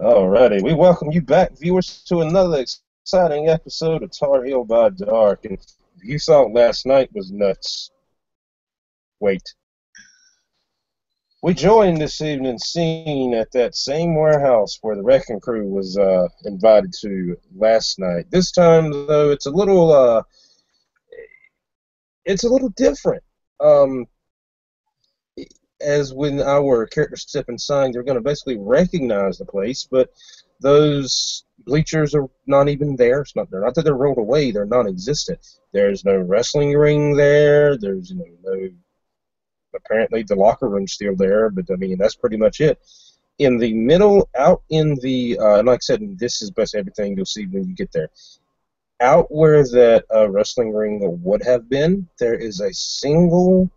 Alrighty, we welcome you back, viewers, to another exciting episode of Tarheel by Dark. And if you thought last night was nuts, wait. We joined this evening's scene at that same warehouse where the wrecking crew was invited to last night. This time, though, it's a little different. Um, as when our characters step inside, they're going to basically recognize the place, but those bleachers are not even there. They're not that they're rolled away; they're non-existent. There's no wrestling ring there. There's no. Apparently, the locker room's still there, but I mean that's pretty much it. In the middle, out in the and like I said, this is basically everything you'll see when you get there. Out where that wrestling ring would have been, there is a single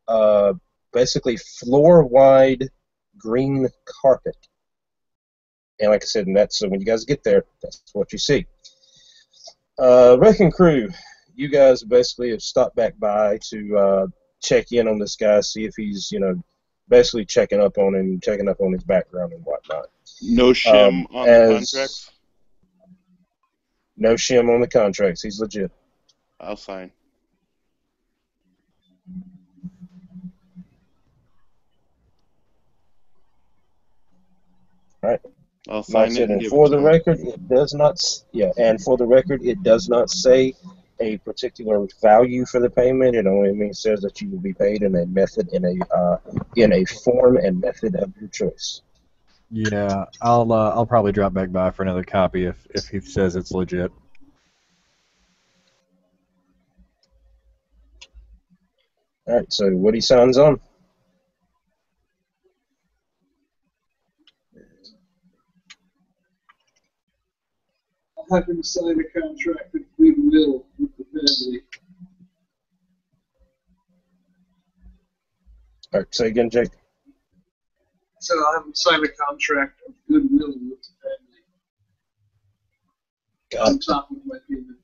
uh, basically floor-wide green carpet. And like I said, and that's so when you guys get there, that's what you see. Wrecking crew, you guys basically have stopped back by to check in on this guy, see if he's, basically checking up on him, checking up on his background and whatnot. No shim on the contracts? No shim on the contracts. He's legit. I'll sign. All right. I'll sign it. And for the record, it does not. Yeah, and for the record, it does not say a particular value for the payment. It only says that you will be paid in a method in a form and method of your choice. Yeah, I'll probably drop back by for another copy if he says it's legit. All right, so Woody signs on. I'll have him sign a contract of goodwill with the family. All right, say again, Jake. So I'll have him sign a contract of goodwill with the family. On top of my payment.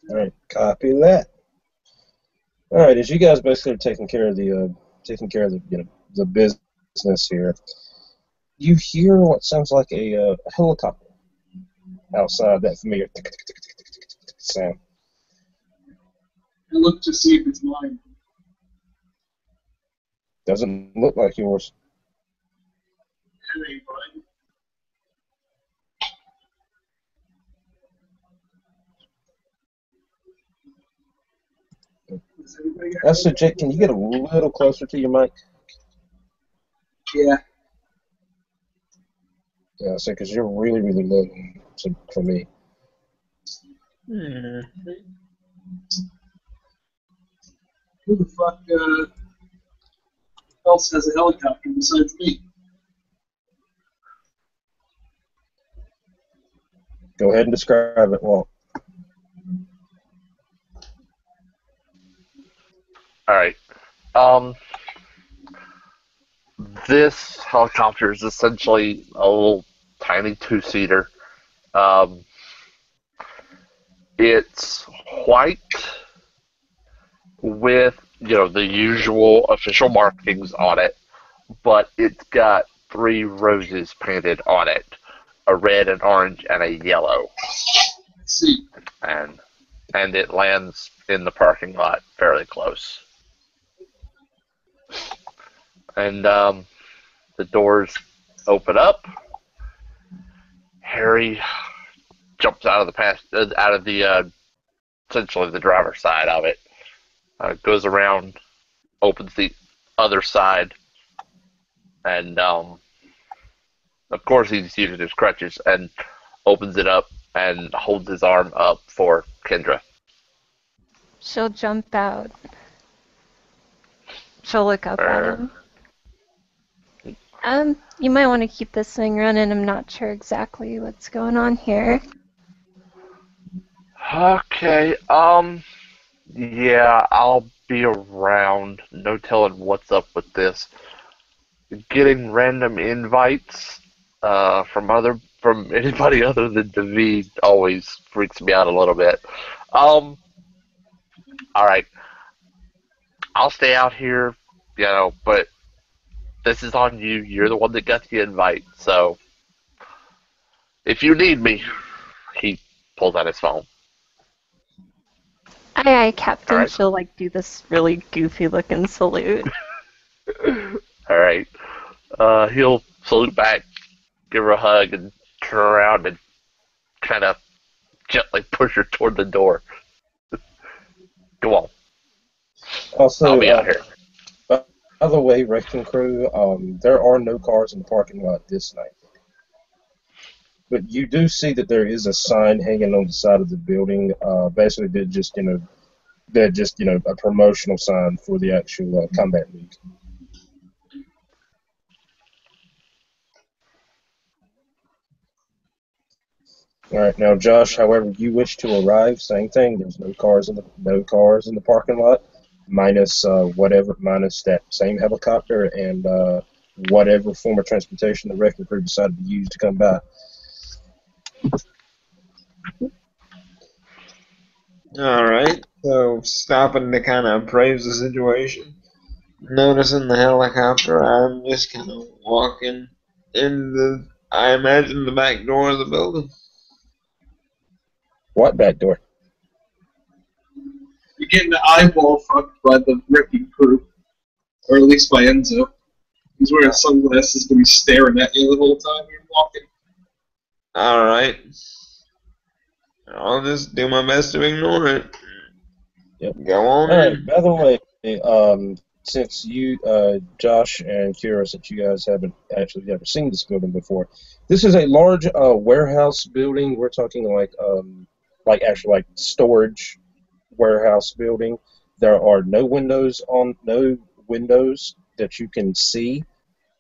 All right, copy that. All right, as you guys basically are taking care of the the business here, you hear what sounds like a helicopter outside that familiar sound. I look to see if it's mine. Doesn't look like yours. It ain't mine. That's it, Jake. Can you get a little closer to your mic? Yeah. Yeah, so because you're really, really low for me. Who the fuck else has a helicopter besides me? Go ahead and describe it, Walt. All right. This helicopter is essentially a little tiny two-seater. It's white with, the usual official markings on it, but it's got 3 roses painted on it, a red, an orange, and a yellow. Let's see. And it lands in the parking lot fairly close. And the doors open up. Harry jumps out of the essentially the driver's side of it. Goes around, opens the other side, and of course he's using his crutches and opens it up and holds his arm up for Kendra. She'll jump out. She'll look up at him. You might want to keep this thing running. I'm not sure exactly what's going on here. Okay, yeah, I'll be around. No telling what's up with this. Getting random invites from anybody other than David always freaks me out a little bit. All right, I'll stay out here, but this is on you. You're the one that got the invite. So, if you need me, he pulls out his phone. Aye, aye, Captain. Alright. She'll like do this really goofy looking salute. Alright. He'll salute back, give her a hug, and turn around and kind of gently push her toward the door. Go on. Also, I'll be out here. By the way, Wrecking Crew, there are no cars in the parking lot this night. But you do see that there is a sign hanging on the side of the building. Basically, they're just a promotional sign for the actual combat league. All right, now Josh, however you wish to arrive, same thing. There's no cars in the parking lot, minus that same helicopter and whatever form of transportation the Wrecking Crew decided to use to come by. All right. So stopping to kind of appraise the situation, noticing the helicopter, I'm just kind of walking in I imagine, the back door of the building. What back door? You're getting the eyeball fucked by the Wrecking Crew. Or at least by Enzo. He's wearing sunglasses to be staring at you the whole time you're walking. Alright. I'll just do my best to ignore it. Yep. Go on All right, in. by the way, since you, Josh and Kira, since you guys haven't actually ever seen this building before, this is a large warehouse building. We're talking like storage warehouse building. There are no windows that you can see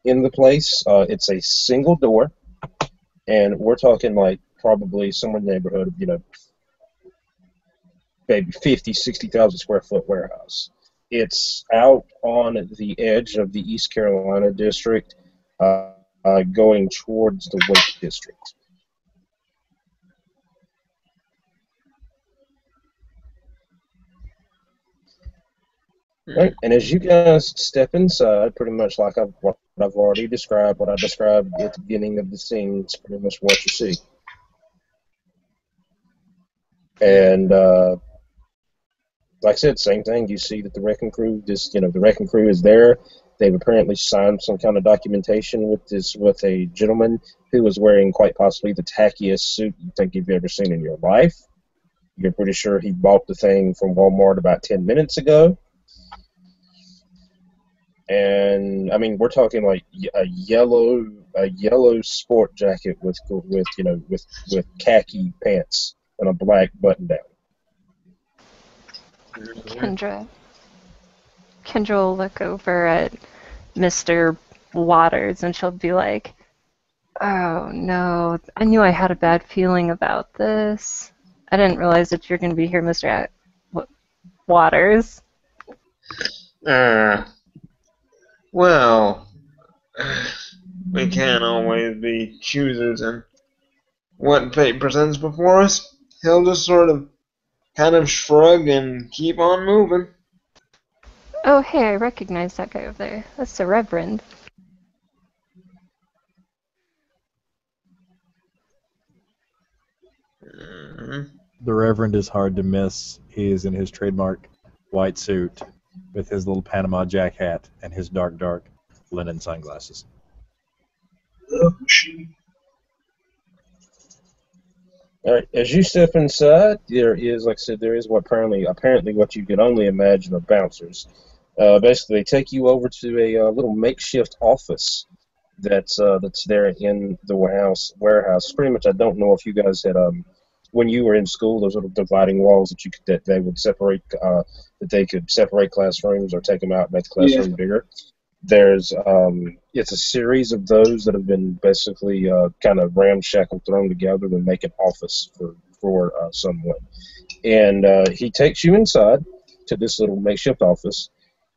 in the place. It's a single door, and we're talking like probably somewhere in the neighborhood of maybe 50, 60,000 square foot warehouse. It's out on the edge of the East Carolina district, going towards the Wake district. Right, and as you guys step inside, pretty much like what I've already described, what I described at the beginning of the scene, is pretty much what you see. And like I said, same thing. You see that the Wrecking Crew, the Wrecking Crew is there. They've apparently signed some kind of documentation with a gentleman who was wearing quite possibly the tackiest suit you think you've ever seen in your life. You're pretty sure he bought the thing from Walmart about 10 minutes ago. And I mean, we're talking like a yellow sport jacket with khaki pants and a black button down. Kendra will look over at Mr. Waters and she'll be like, "Oh no, I knew I had a bad feeling about this. I didn't realize that you're going to be here, Mr. Waters." Well, we can't always be choosers in what fate presents before us. He'll just sort of kind of shrug and keep on moving. Oh, hey, I recognize that guy over there. That's the Reverend. The Reverend is hard to miss. He is in his trademark white suit with his little Panama Jack hat and his dark linen sunglasses. All right, as you step inside, there is, like I said, there is what apparently what you can only imagine are bouncers. Basically, they take you over to a little makeshift office that's there in the warehouse. Pretty much, I don't know if you guys had when you were in school, those little dividing walls that they would separate, that they could separate classrooms or take them out and make the classroom bigger. There's it's a series of those that have been basically kind of ramshackle thrown together to make an office for someone. And he takes you inside to this little makeshift office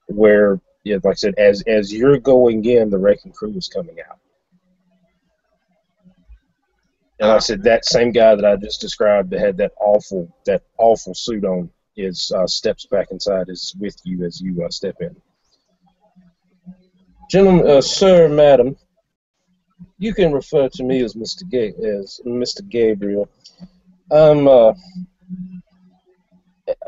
where, like I said, as you're going in, the Wrecking Crew is coming out. And like I said, that same guy that I just described that had that awful suit on steps back inside, is with you as you step in. Gentlemen, sir, madam, you can refer to me as Mr. Gabriel. I'm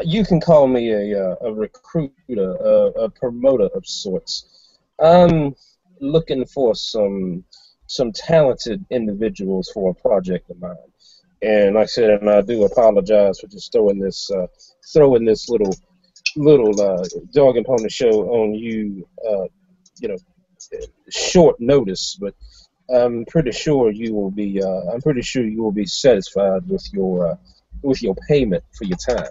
you can call me a recruiter, a promoter of sorts. I'm looking for some talented individuals for a project of mine. And like I said, and I do apologize for just throwing this little dog and pony show on you, you know, short notice. But I'm pretty sure you will be. I'm pretty sure you will be satisfied with your payment for your time.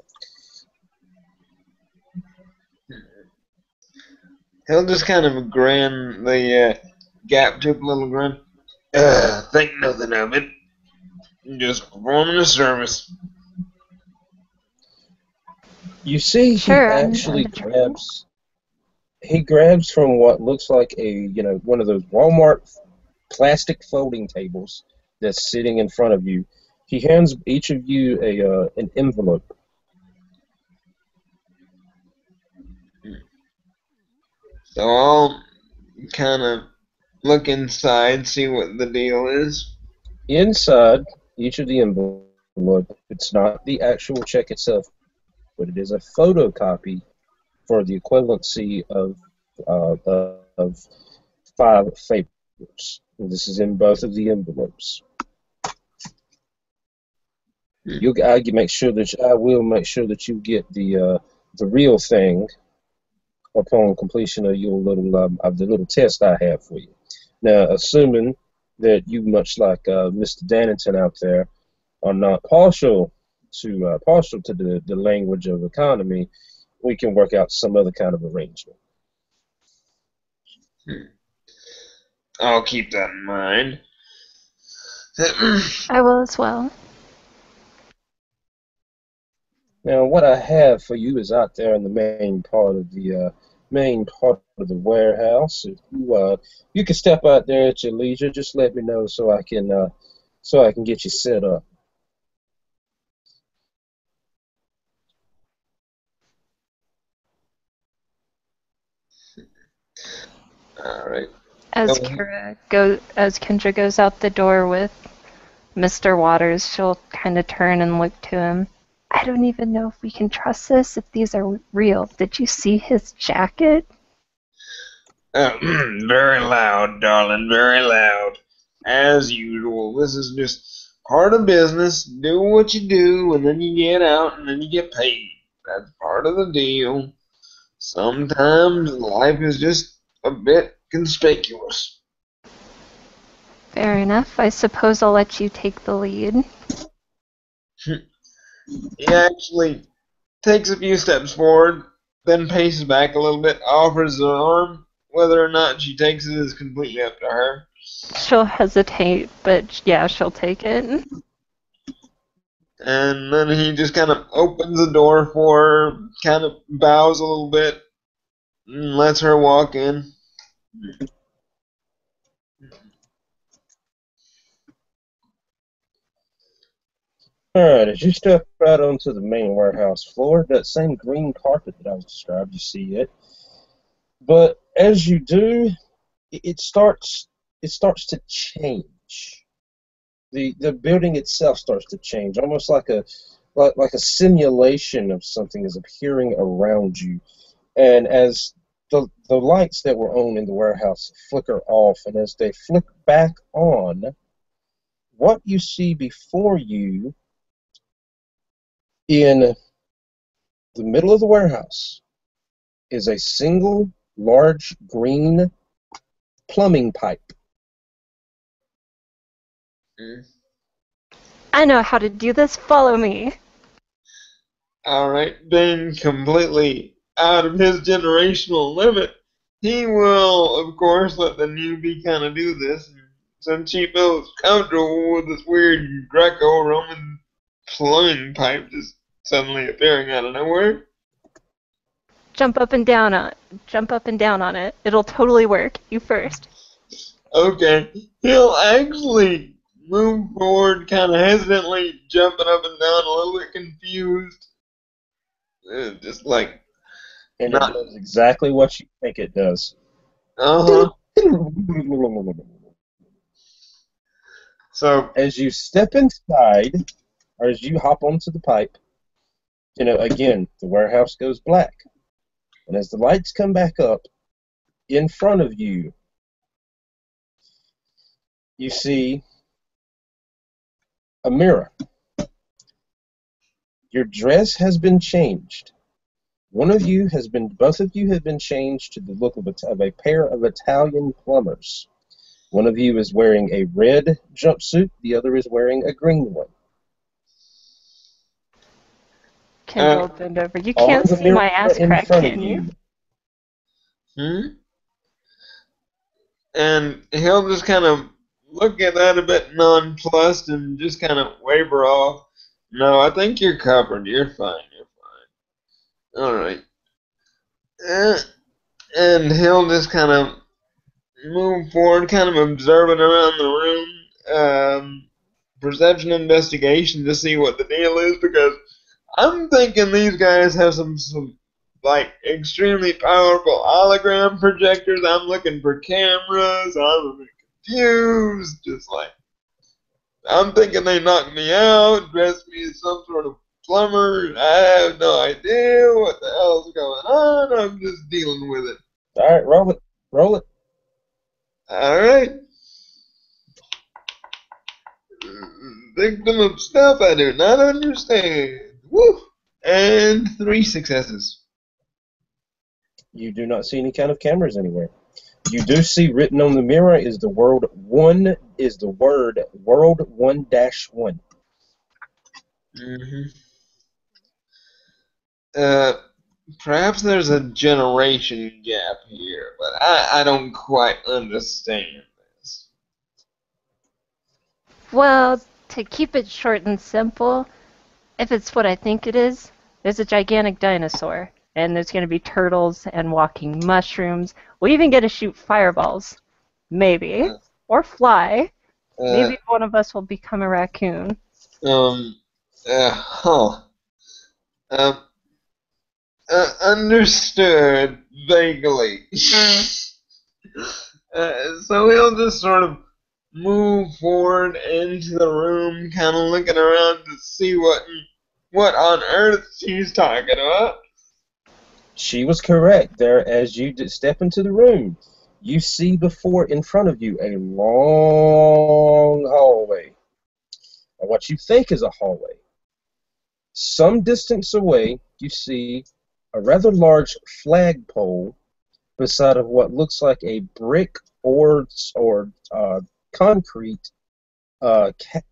He'll just kind of grin, the gap-toothed little grin. Think nothing of it. Just performing a service. You see, Sure, he grabs from what looks like one of those Walmart plastic folding tables that's sitting in front of you. He hands each of you an envelope. So I'll kind of look inside, see what the deal is. Inside each of the envelopes, it's not the actual check itself, but it is a photocopy for the equivalency of 5 favors. And this is in both of the envelopes. I will make sure that you get the real thing upon completion of your the little test I have for you. Now, assuming that you, much like Mr. Dannington out there, are not partial to the language of economy, we can work out some other kind of arrangement. I'll keep that in mind. I will as well. Now, what I have for you is out there in the main part of the warehouse. If you can step out there at your leisure, just let me know so I can get you set up. All right. As Kendra goes out the door with Mr. Waters, she'll kind of turn and look to him. I don't even know if we can trust this, if these are real. Did you see his jacket? Very loud, darling, very loud. As usual, this is just part of business. Do what you do, and then you get out, and then you get paid. That's part of the deal. Sometimes life is just a bit conspicuous. Fair enough. I suppose I'll let you take the lead. He actually takes a few steps forward, then paces back a little bit, offers an arm. Whether or not she takes it is completely up to her. She'll hesitate, but yeah, she'll take it. And then he just kind of opens the door for her, kind of bows a little bit, and lets her walk in. Alright, as you step out onto the main warehouse floor, that same green carpet that I was described, you see it. But as you do, it starts to change. The building itself starts to change, almost like a simulation of something is appearing around you. And as the lights that were on in the warehouse flicker off, and as they flick back on, what you see before you in the middle of the warehouse is a single large green plumbing pipe. I know how to do this. Follow me. Alright, being completely out of his generational limit, he will, of course, let the newbie kind of do this. Since he feels comfortable with this weird Greco-Roman plumbing pipe just suddenly appearing out of nowhere. Jump up and down on it. It'll totally work. You first. Okay, he'll actually move forward, kind of hesitantly, jumping up and down, a little bit confused. Just like... And it does exactly what you think it does. Uh-huh. So as you step inside, or as you hop onto the pipe, again, the warehouse goes black. And as the lights come back up, in front of you, you see a mirror. Your dress has been changed. Both of you have been changed to the look of a pair of Italian plumbers. One of you is wearing a red jumpsuit, the other is wearing a green one. Kendall, bend over. You can't see my ass crack, can you? And he'll just kind of look at that a bit nonplussed and just kind of waver off. No, I think you're covered. You're fine. All right. And he'll just kind of move forward, kind of observing around the room. Perception investigation to see what the deal is, because I'm thinking these guys have some like extremely powerful hologram projectors. I'm looking for cameras. I'm a bit confused. Just like, I'm thinking they knocked me out, dressed me as some sort of plumber. I have no idea what the hell's going on. I'm just dealing with it. All right, roll it. Roll it. All right. Victim of stuff I do not understand. Woo! And 3 successes. You do not see any kind of cameras anywhere. You do see written on the mirror is the word World 1-1. Perhaps there's a generation gap here, but I don't quite understand this. Well, to keep it short and simple, if it's what I think it is, there's a gigantic dinosaur, and there's going to be turtles and walking mushrooms. We'll even get to shoot fireballs. Maybe. Or fly. Maybe one of us will become a raccoon. Understood vaguely. So he'll just sort of move forward into the room, kind of looking around to see what on earth she's talking about. She was correct. There, as you step into the room, you see in front of you, a long hallway, or what you think is a hallway. Some distance away, you see a rather large flagpole beside of what looks like a brick or concrete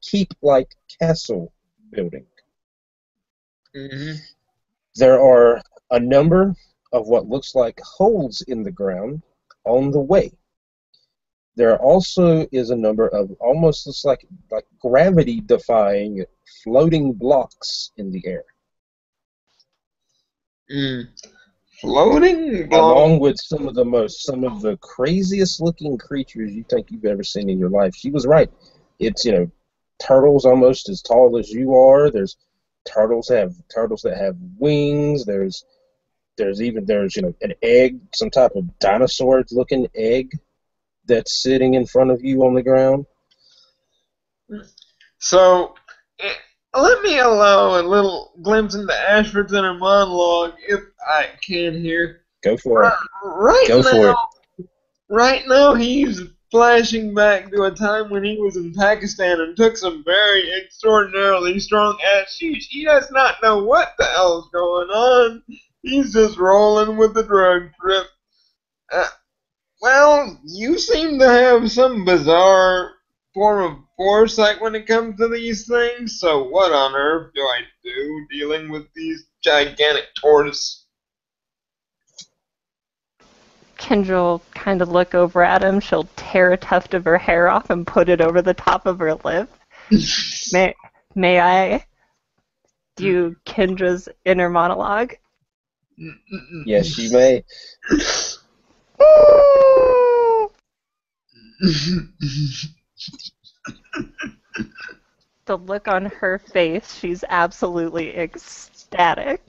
keep-like castle building. Mm-hmm. There are a number of what looks like holes in the ground on the way. There also is a number of almost looks like gravity-defying floating blocks in the air. Floating blocks? Along with some of the craziest looking creatures you think you've ever seen in your life. She was right. It's, turtles almost as tall as you are. There's turtles that have wings. There's an egg, some type of dinosaur-looking egg that's sitting in front of you on the ground. So, let me allow a little glimpse into Ashford's inner monologue, if I can here. Go for it. Right now, he's flashing back to a time when he was in Pakistan and took some very extraordinarily strong acid. He does not know what the hell's going on. He's just rolling with the drug trip. Well, you seem to have some bizarre form of foresight when it comes to these things, so what on earth do I do dealing with these gigantic tortoises? Kendra will kind of look over at him. She'll tear a tuft of her hair off and put it over the top of her lip. May I do Kendra's inner monologue? Yes, you may. The look on her face, she's absolutely ecstatic.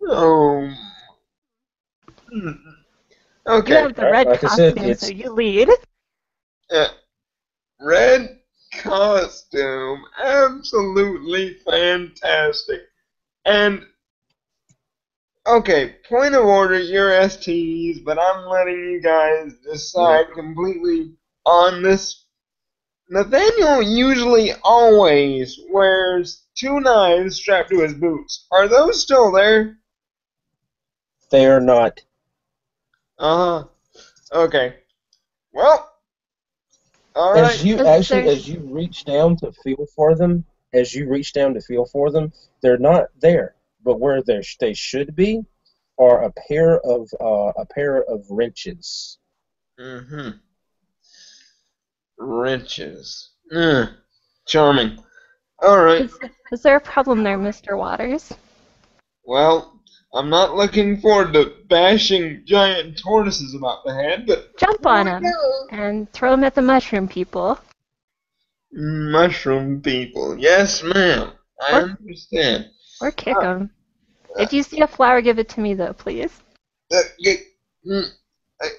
Oh. Okay. You have the red like I said, costume, so you lead. Red costume, absolutely fantastic. And okay, point of order, you're STs, but I'm letting you guys decide completely on this. Nathaniel usually always wears 2 knives strapped to his boots. Are those still there? They are not. Uh-huh. Okay. Well, alright. As you reach down to feel for them, they're not there. But where they should be are a pair of wrenches. Mm-hmm. Wrenches. Charming. Alright. Is there a problem there, Mr. Waters? Well, I'm not looking forward to bashing giant tortoises about the head, but Jump on him and throw him at the mushroom people. mushroom people. Yes, ma'am. I Or- understand. Or kick him. If you see a flower, give it to me, though, please.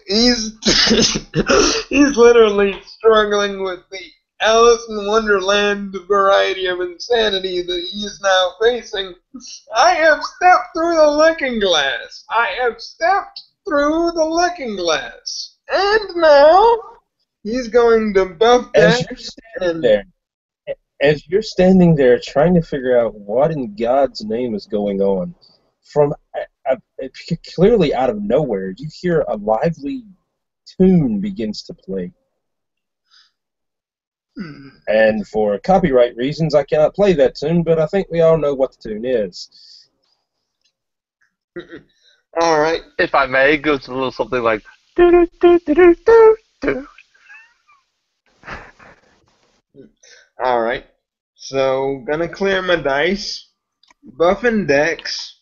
He's he's literally struggling with the Alice in Wonderland variety of insanity that he is now facing. I have stepped through the looking glass. And now he's going to buff that. As you're standing there trying to figure out what in God's name is going on, from clearly out of nowhere, you hear a lively tune begins to play. And for copyright reasons, I cannot play that tune, but I think we all know what the tune is. All right. If I may, it goes a little something like do do do do do do. All right. So gonna clear my dice, buffing decks,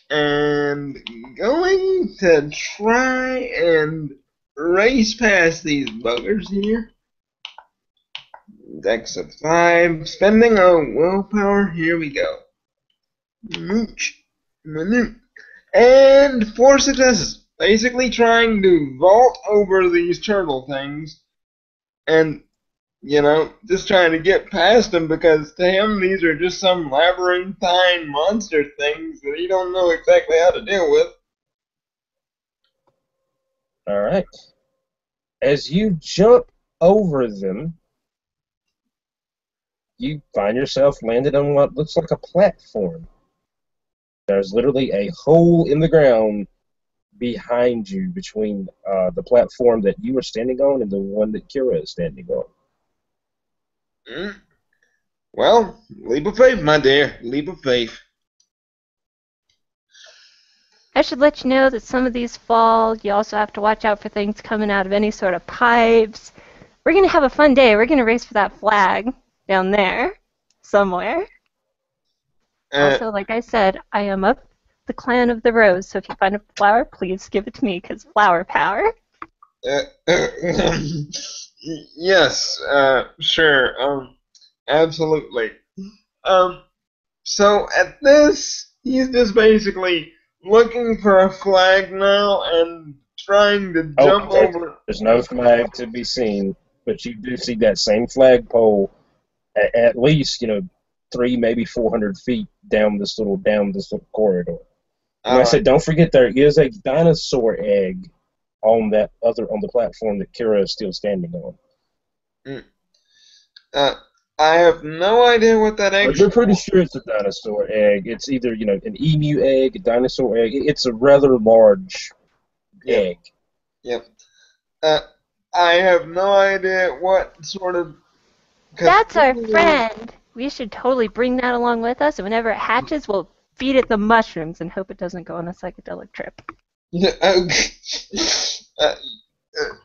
and going to try and race past these buggers here. Dex of 5, spending a willpower. Here we go. Mooch, manute, and 4 successes. Basically trying to vault over these turtle things, and just trying to get past them, because to him these are just some labyrinthine monster things that he don't know exactly how to deal with. All right. As you jump over them, you find yourself landed on what looks like a platform. There's literally a hole in the ground behind you between the platform that you are standing on and the one that Kira is standing on. Well, leap of faith, my dear. Leap of faith. I should let you know that some of these fall. You also have to watch out for things coming out of any sort of pipes. We're going to have a fun day. We're going to race for that flag down there somewhere. Also, like I said, I am of the clan of the rose, so if you find a flower, please give it to me, because flower power. Yes, sure, absolutely. So at this, he's just basically looking for a flag now and trying to jump over. There's no flag to be seen, but you do see that same flagpole at least 3, maybe 400 feet down this little corridor. And I said, don't forget there is a dinosaur egg on the platform that Kira is still standing on. I have no idea what that egg is. You're pretty sure it's a dinosaur egg. It's either an emu egg, a dinosaur egg. It's a rather large egg. Yep. I have no idea what sort of. That's our friend. We should totally bring that along with us, and whenever it hatches, we'll feed it the mushrooms and hope it doesn't go on a psychedelic trip.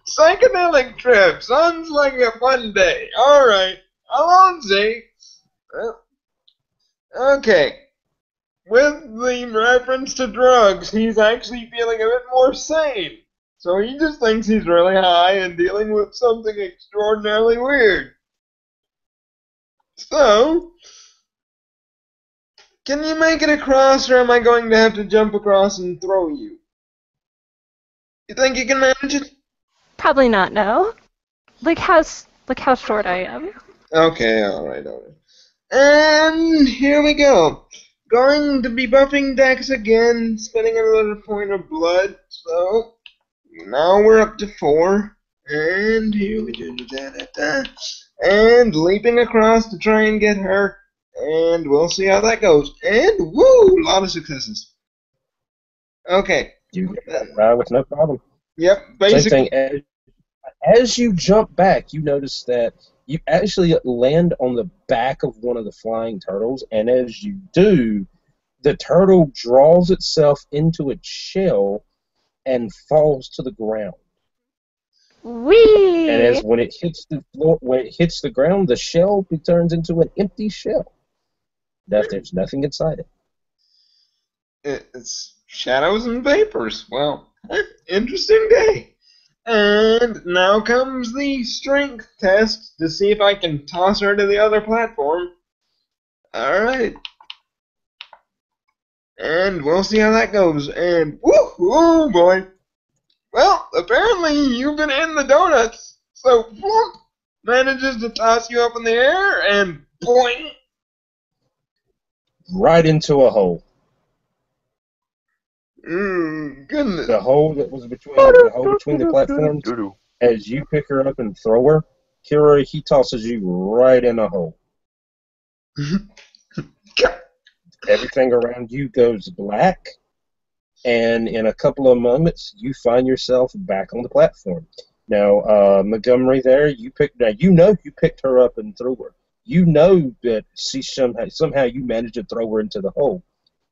Psychedelic trip sounds like a fun day. All right, Alonzi. Okay. With the reference to drugs, he's actually feeling a bit more sane. So he just thinks he's really high and dealing with something extraordinarily weird. So, can you make it across, or am I going to have to jump across and throw you? You think you can manage it? Probably not, no. Look how short I am. Okay, alright. And here we go. Going to be buffing Dex again, spending another point of blood. So, now we're up to 4. And here we do da. And leaping across to try and get her. And we'll see how that goes. And woo! A lot of successes. Okay. You get by with no problem. Yep, basically. Same thing. As you jump back, you notice that you actually land on the back of one of the flying turtles, and as you do, the turtle draws itself into its shell and falls to the ground. Whee! And when it hits the floor, when it hits the ground, the shell turns into an empty shell. There's nothing inside it. It's shadows and vapors. Well, interesting day. And now comes the strength test to see if I can toss her to the other platform. Alright. And we'll see how that goes. And woo boy. Well, apparently you've been in the donuts. So Flump manages to toss you up in the air and boing. Right into a hole. Goodness. The hole that was between the platforms. As you pick her up and throw her, Kira, he tosses you right in a hole. Everything around you goes black, and in a couple of moments, you find yourself back on the platform. Now, Montgomery, you picked her up and threw her. You know that she somehow you managed to throw her into the hole.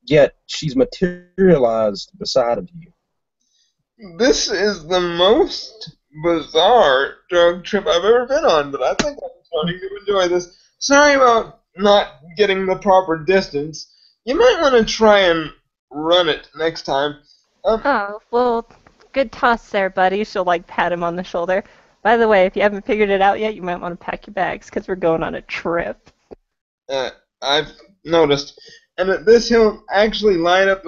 Yet she's materialized beside of you. This is the most bizarre drug trip I've ever been on, but I think I'm starting to enjoy this. Sorry about not getting the proper distance. You might want to try and run it next time. Oh, well, good toss there, buddy. She'll, pat him on the shoulder. By the way, if you haven't figured it out yet, you might want to pack your bags, because we're going on a trip. I've noticed. And at this, he'll actually light up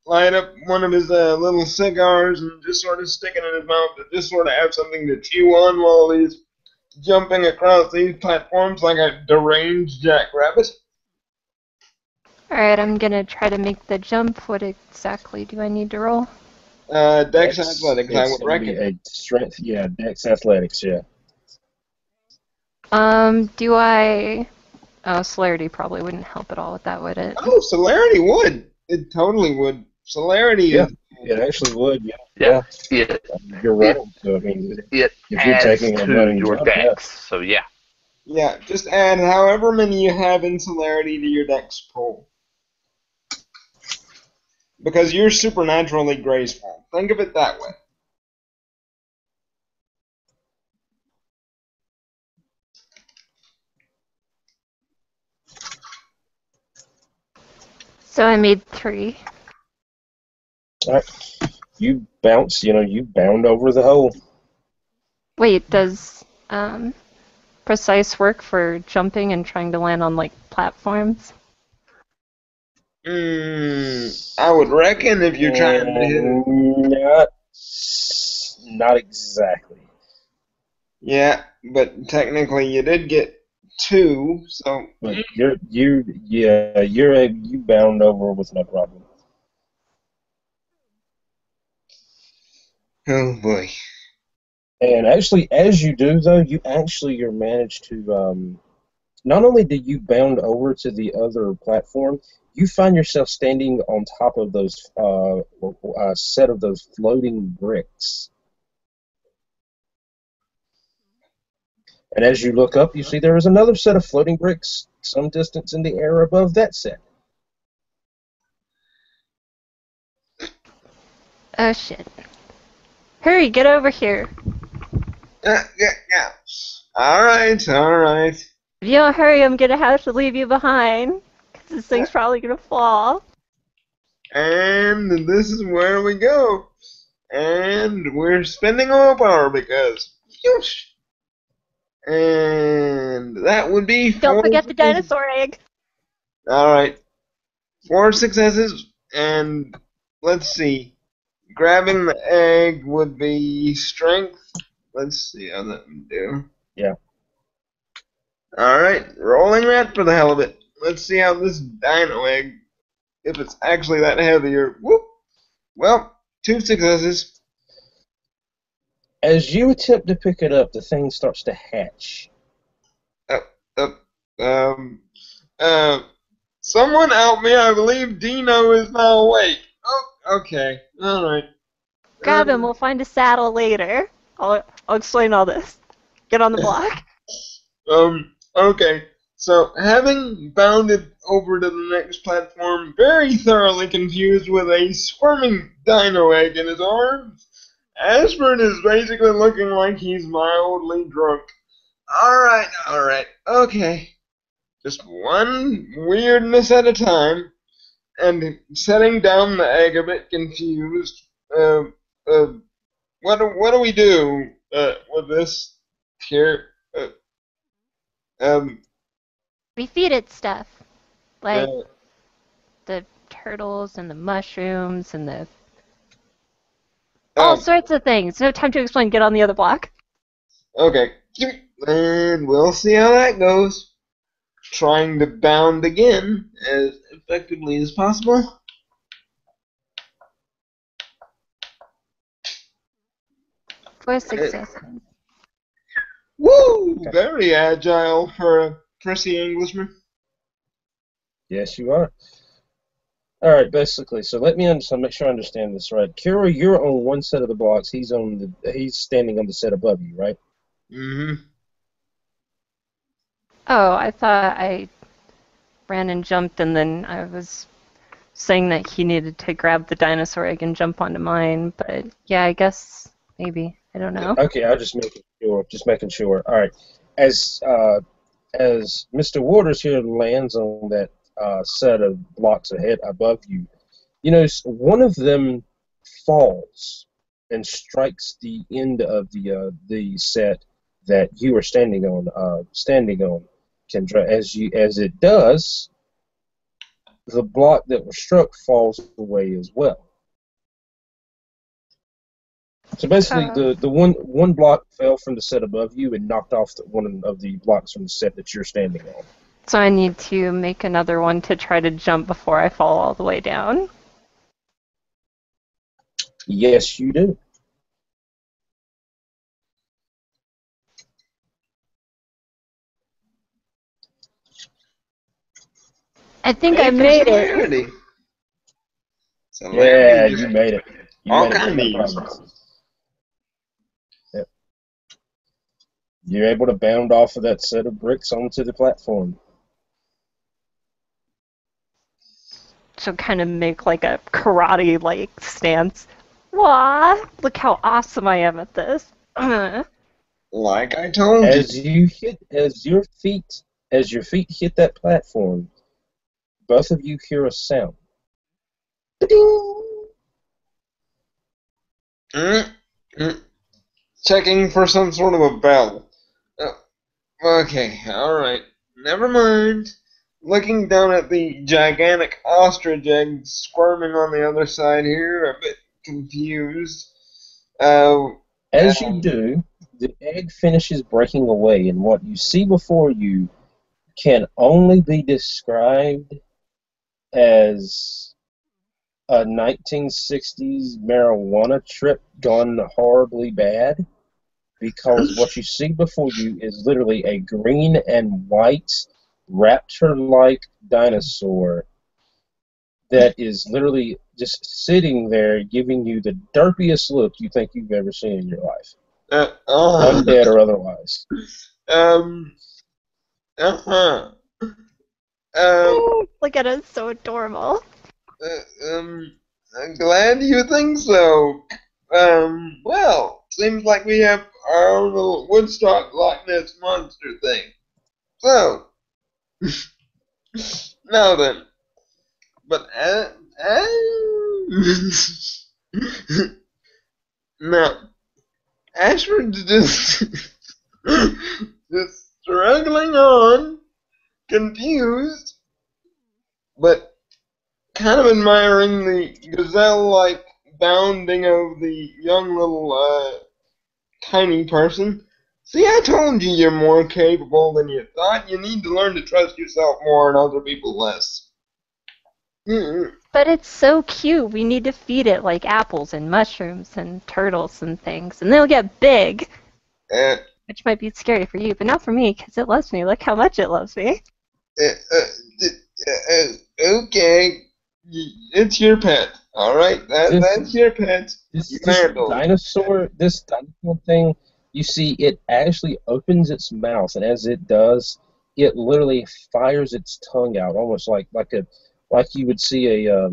one of his little cigars and just sort of stick it in his mouth to just sort of have something to chew on while he's jumping across these platforms like a deranged jackrabbit. Alright, I'm gonna try to make the jump. What exactly do I need to roll? Dex Athletics, I would reckon. Dex Athletics, yeah. Do I... Oh, celerity probably wouldn't help at all with that, would it? Oh, celerity would. It totally would. Celerity is... It actually would, Yeah. You're right. So, I mean, It if you're taking a running your jump, dex, so yeah. Yeah, just add however many you have in celerity to your dex pool. Because you're supernaturally graceful. Think of it that way. So I made 3. All right. You bound over the hole. Wait, does precise work for jumping and trying to land on platforms? I would reckon if you're trying to hit it. Not exactly. Yeah, but technically you did get 2, so. But you bound over with no problem. Oh boy. And actually, as you do though, you're managed to not only do you bound over to the other platform, you find yourself standing on top of those set of those floating bricks. And as you look up, you see there is another set of floating bricks some distance in the air above that set. Oh shit. Hurry, get over here. Yeah. Alright. If you don't hurry, I'm gonna have to leave you behind. Because this thing's probably gonna fall. And this is where we go. And we're spending all power because... Whoosh! And that would be 4 Don't forget the dinosaur egg. Alright. 4 successes, and let's see. grabbing the egg would be strength. Let's see how that would do. Yeah. Alright, rolling that for the hell of it. Let's see how this dino egg, if it's actually that heavy or whoop. Well, 2 successes. As you attempt to pick it up, the thing starts to hatch. Someone help me, I believe Dino is now awake. Oh, okay, alright. Grab him, we'll find a saddle later. I'll explain all this. Get on the block. Okay. So, having bounded over to the next platform, very thoroughly confused with a squirming dino egg in his arms, Ashford is basically looking like he's mildly drunk. Alright, okay. Just one weirdness at a time, and setting down the egg a bit confused. What do we do with this here? We feed it stuff. Like the turtles and the mushrooms and the... all sorts of things. No time to explain. Get on the other block. Okay. And we'll see how that goes. Trying to bound again as effectively as possible. For success. Woo! Very agile for a prissy Englishman. Yes, you are. All right, basically. So let me make sure I understand this right. Kira, you're on one set of the blocks. He's standing on the set above you, right? Mm-hmm. Oh, I thought I ran and jumped, and then I was saying that he needed to grab the dinosaur egg and jump onto mine. But yeah, I guess maybe. I don't know. Okay, I'm just making sure. Just making sure. All right. As Mr. Waters here lands on that set of blocks ahead above you, you notice one of them falls and strikes the end of the set that you are standing on. Kendra, as it does, the block that was struck falls away as well. So basically, the one block fell from the set above you and knocked off one of the blocks from the set that you're standing on. So I need to make another one to try to jump before I fall all the way down? Yes, you do. I think I made it. Yeah, you made it. All kinds. Yep. You're able to bound off of that set of bricks onto the platform. So kind of make like a karate-like stance. Wah! Look how awesome I am at this. Like I told you. As your feet hit that platform, both of you hear a sound. Checking for some sort of a bell. Okay, alright. Never mind. Looking down at the gigantic ostrich egg squirming on the other side here, a bit confused. As you do, the egg finishes breaking away, and what you see before you can only be described as a 1960s marijuana trip gone horribly bad, because what you see before you is literally a green and white raptor-like dinosaur that is literally just sitting there giving you the derpiest look you think you've ever seen in your life. Undead or otherwise. Look at it, so adorable. I'm glad you think so. Well, seems like we have our own little Woodstock Loch Ness monster thing. So, now then. But, now, Ashford's just struggling on, confused, but kind of admiring the gazelle-like bounding of the young little tiny person. See, I told you you're more capable than you thought. You need to learn to trust yourself more and other people less. But it's so cute. We need to feed it like apples and mushrooms and turtles and things, and they'll get big. Which might be scary for you, but not for me, because it loves me. Look how much it loves me. Okay. It's your pet. All right? That's your pet. This dinosaur thing, you see, it actually opens its mouth, and as it does, it literally fires its tongue out, almost like you would see a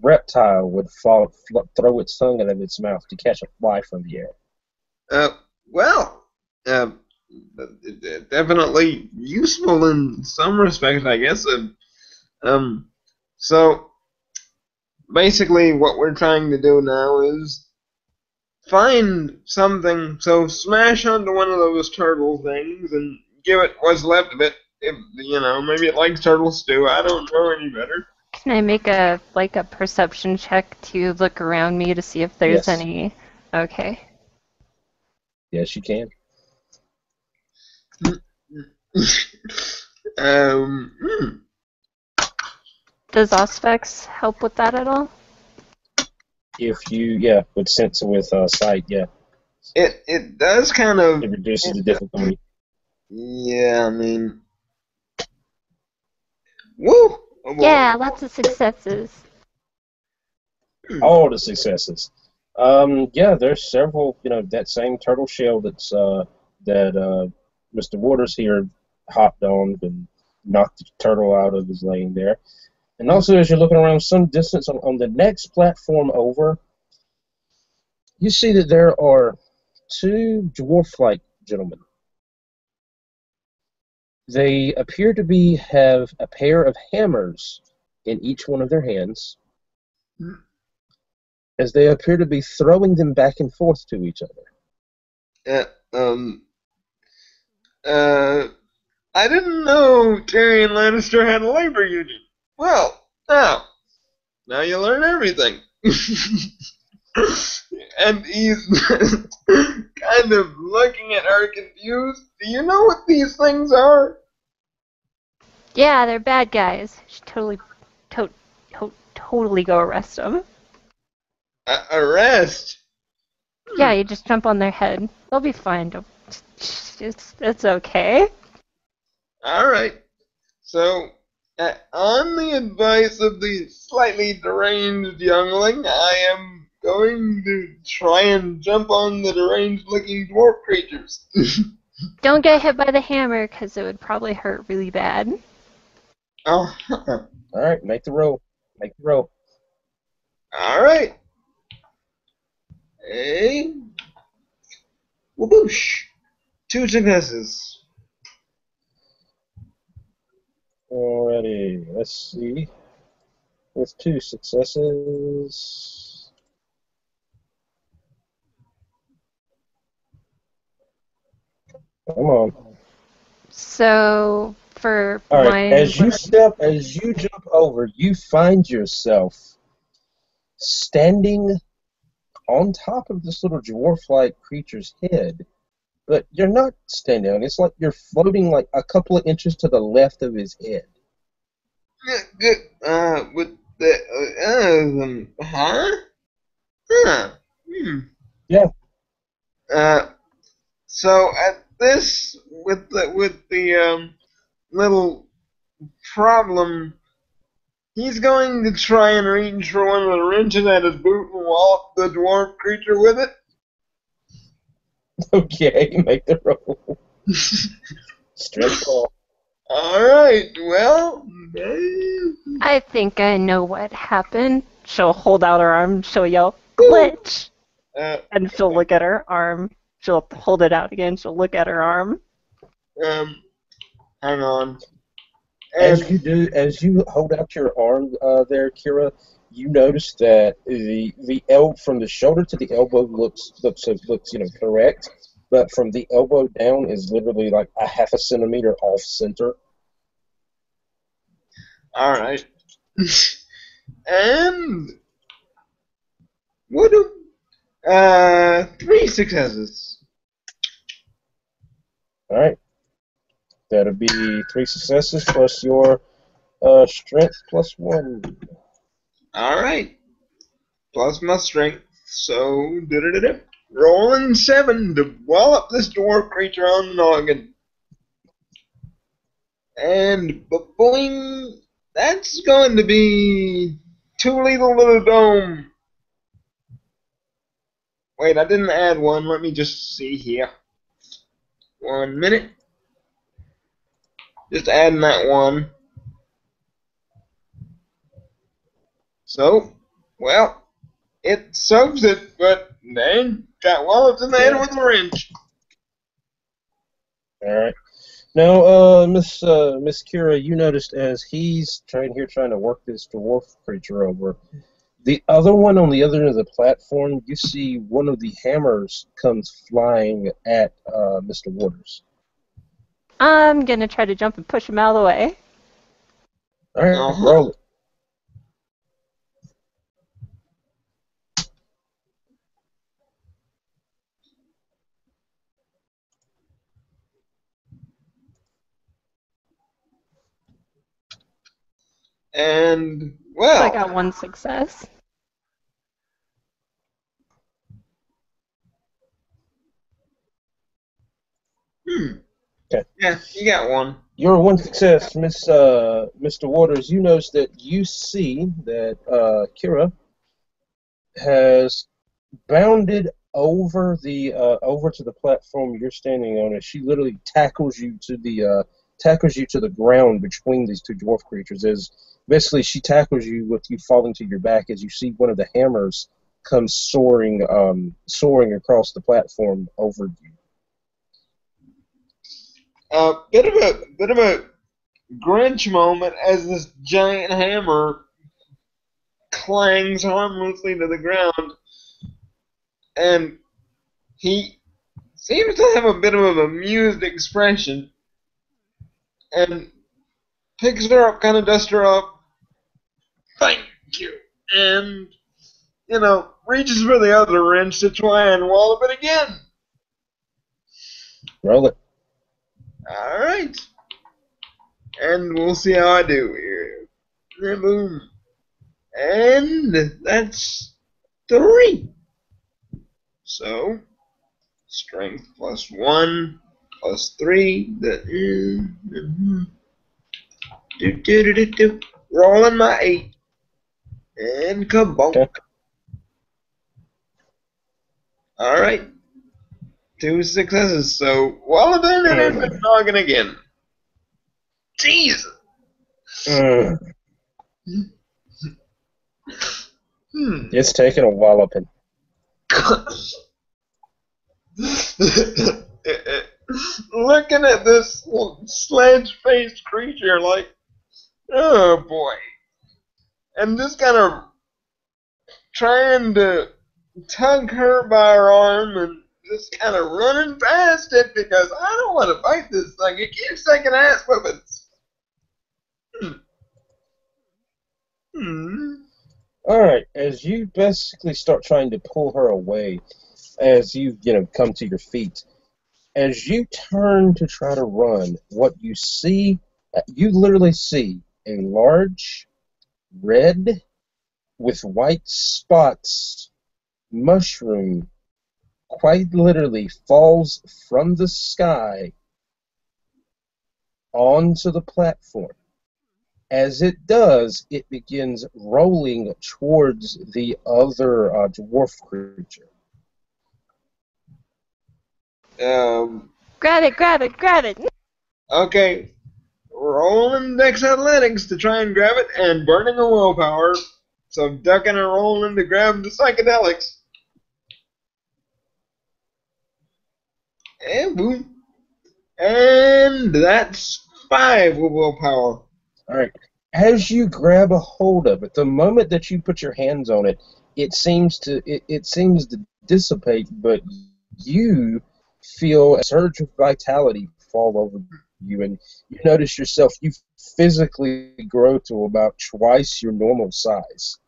reptile would throw its tongue out of its mouth to catch a fly from the air. Definitely useful in some respects, I guess. So basically, what we're trying to do now is find something. So smash onto one of those turtle things and give it what's left of it. If, maybe it likes turtle stew. I don't know any better. Can I make a perception check to look around me to see if there's any? Okay. Yes, you can. Does Auspex help with that at all? If you, with sense with sight, yeah. It does kind of. It reduces the difficulty. Yeah, I mean. Woo! Yeah, lots of successes. All the successes. There's several. That same turtle shell that Mr. Waters here hopped on and knocked the turtle out of his laying there. And also, as you're looking around some distance on the next platform over, you see that there are two dwarf-like gentlemen. They appear to have a pair of hammers in each one of their hands, as they appear to be throwing them back and forth to each other. I didn't know Tyrion Lannister had a labor union. Well, now you learn everything. And he's kind of looking at her confused. Do you know what these things are? Yeah, they're bad guys. You should totally go arrest them. Arrest? Yeah, you just jump on their head. They'll be fine. It's okay. All right. So, on the advice of the slightly deranged youngling, I am going to try and jump on the deranged-looking dwarf creatures. Don't get hit by the hammer, because it would probably hurt really bad. Oh. All right, make the roll. All right. Hey. Whoosh. 2 successes. Alrighty, let's see. With 2 successes. Come on. So for Alright, as you jump over, you find yourself standing on top of this little dwarf-like creature's head. But you're not standing on it. It's like you're floating like a couple of inches to the left of his head. With the, huh? Huh. Yeah. So at this, with the little problem, he's going to try and reach for one of the wrenches at his boot and wallop the dwarf creature with it. Okay, make the roll. Strength roll. Alright, well. I think I know what happened. She'll hold out her arm, she'll yell, glitch! And she'll look at her arm. She'll hold it out again, she'll look at her arm. Hang on. As you hold out your arm there, Kira, you notice that from the shoulder to the elbow looks correct, but from the elbow down is literally like a half a centimeter off center. All right. And Woo-doo. 3 successes. All right. That'll be 3 successes plus your strength +1. All right. Plus my strength. So, rolling 7 to wallop this dwarf creature on the noggin. And boing, that's going to be 2 lethal to the dome. Wait, I didn't add 1. Let me just see here. 1 minute. Just adding that 1. So, well, it soaks it, but then got walloped in the head with a wrench. All right. Now, Miss Kira, you noticed as he's trying to work this dwarf creature over, the other one on the other end of the platform, you see one of the hammers comes flying at Mr. Waters. I'm gonna try to jump and push him out of the way. All right, roll it. And, well, So I got 1 success. Okay. Yeah, you got 1. Your 1 success, Mr. Waters. You notice that you see that Kira has bounded over to the platform you're standing on, and she literally tackles you to the ground between these 2 dwarf creatures. As basically she tackles you with you falling to your back as you see one of the hammers come soaring across the platform over you. Bit of a Grinch moment as this giant hammer clangs harmlessly to the ground, and he seems to have a bit of an amused expression, and picks her up, kind of dusts her up. Thank you, and reaches for the other wrench to try and wallop it again. Roll it. All right. And we'll see how I do here. And boom. And that's 3. So, strength +1 +3. Rolling my 8. And kabonk. Okay. All right. 2 successes. So, walloping and then noggin again. Jesus. It's taking a walloping. Looking at this sledge-faced creature like, oh boy. And just kind of trying to tug her by her arm and just kind of running past it because I don't want to fight this thing. It keeps taking ass whippings. All right, as you basically start trying to pull her away, as you come to your feet, as you turn to try to run, what you see, you literally see a large, red, with white spots, mushroom, quite literally falls from the sky onto the platform. As it does, it begins rolling towards the other dwarf creature. Grab it! Okay. Rolling Dex Athletics to try and grab it, and burning a willpower. So ducking and rolling to grab the psychedelics. And boom. And that's 5 with willpower. All right. As you grab a hold of it, the moment that you put your hands on it, it seems to dissipate, but you feel a surge of vitality fall over you, and you notice yourself, you physically grow to about twice your normal size.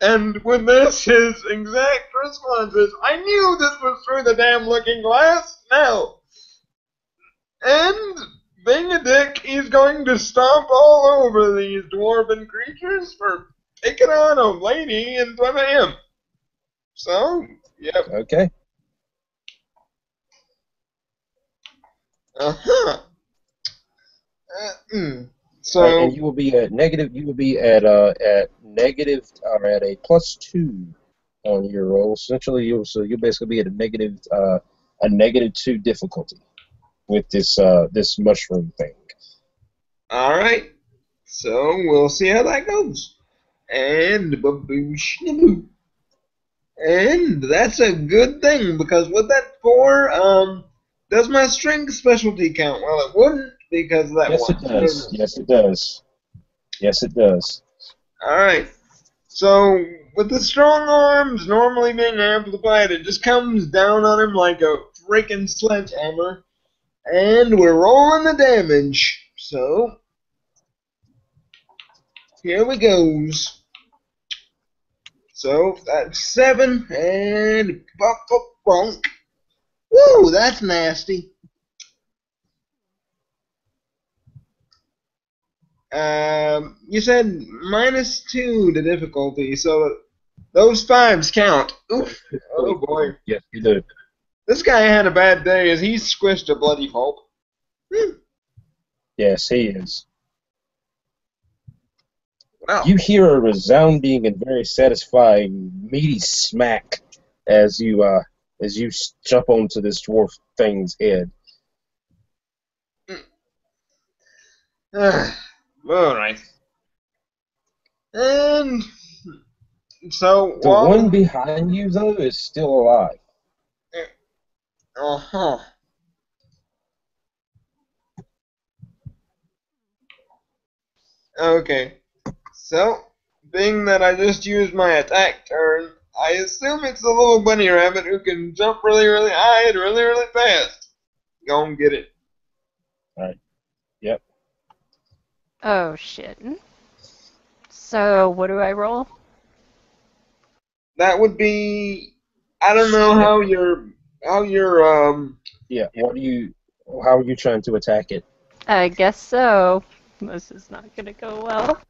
And with this, his exact response is, I knew this was through the damn looking glass. Now. And, being a dick, he's going to stomp all over these dwarven creatures for picking on a lady in front of him. So, yep. Okay. Uh-huh. So, and you will be at negative. You will be at negative or at a +2 on your roll. Essentially, you'll basically be at a -2 difficulty with this this mushroom thing. all right. So we'll see how that goes. And and that's a good thing because with that 4, does my strength specialty count? Well, it wouldn't because of that Yes, one. it does. Yes, it does. Yes, it does. All right. So with the strong arms normally being amplified, it just comes down on him like a freaking sledgehammer, and we're rolling the damage. So here we goes. So that's 7 and bunk. Woo, that's nasty. You said -2 to difficulty, so those 5s count. Oof. Oh boy. Yes, you do. This guy had a bad day as he squished a bloody pulp. Yes, he is. Wow. You hear a resounding and very satisfying meaty smack as you jump onto this dwarf thing's head. All right. And so The one behind you, though, is still alive. Uh-huh. Okay. So, being that I just used my attack turn, I assume it's the little bunny rabbit who can jump really, really high and really, really fast. Go and get it. Alright. Yep. Oh shit. So what do I roll? That would be, I don't know how your Yeah. How are you trying to attack it? I guess so. This is not gonna go well.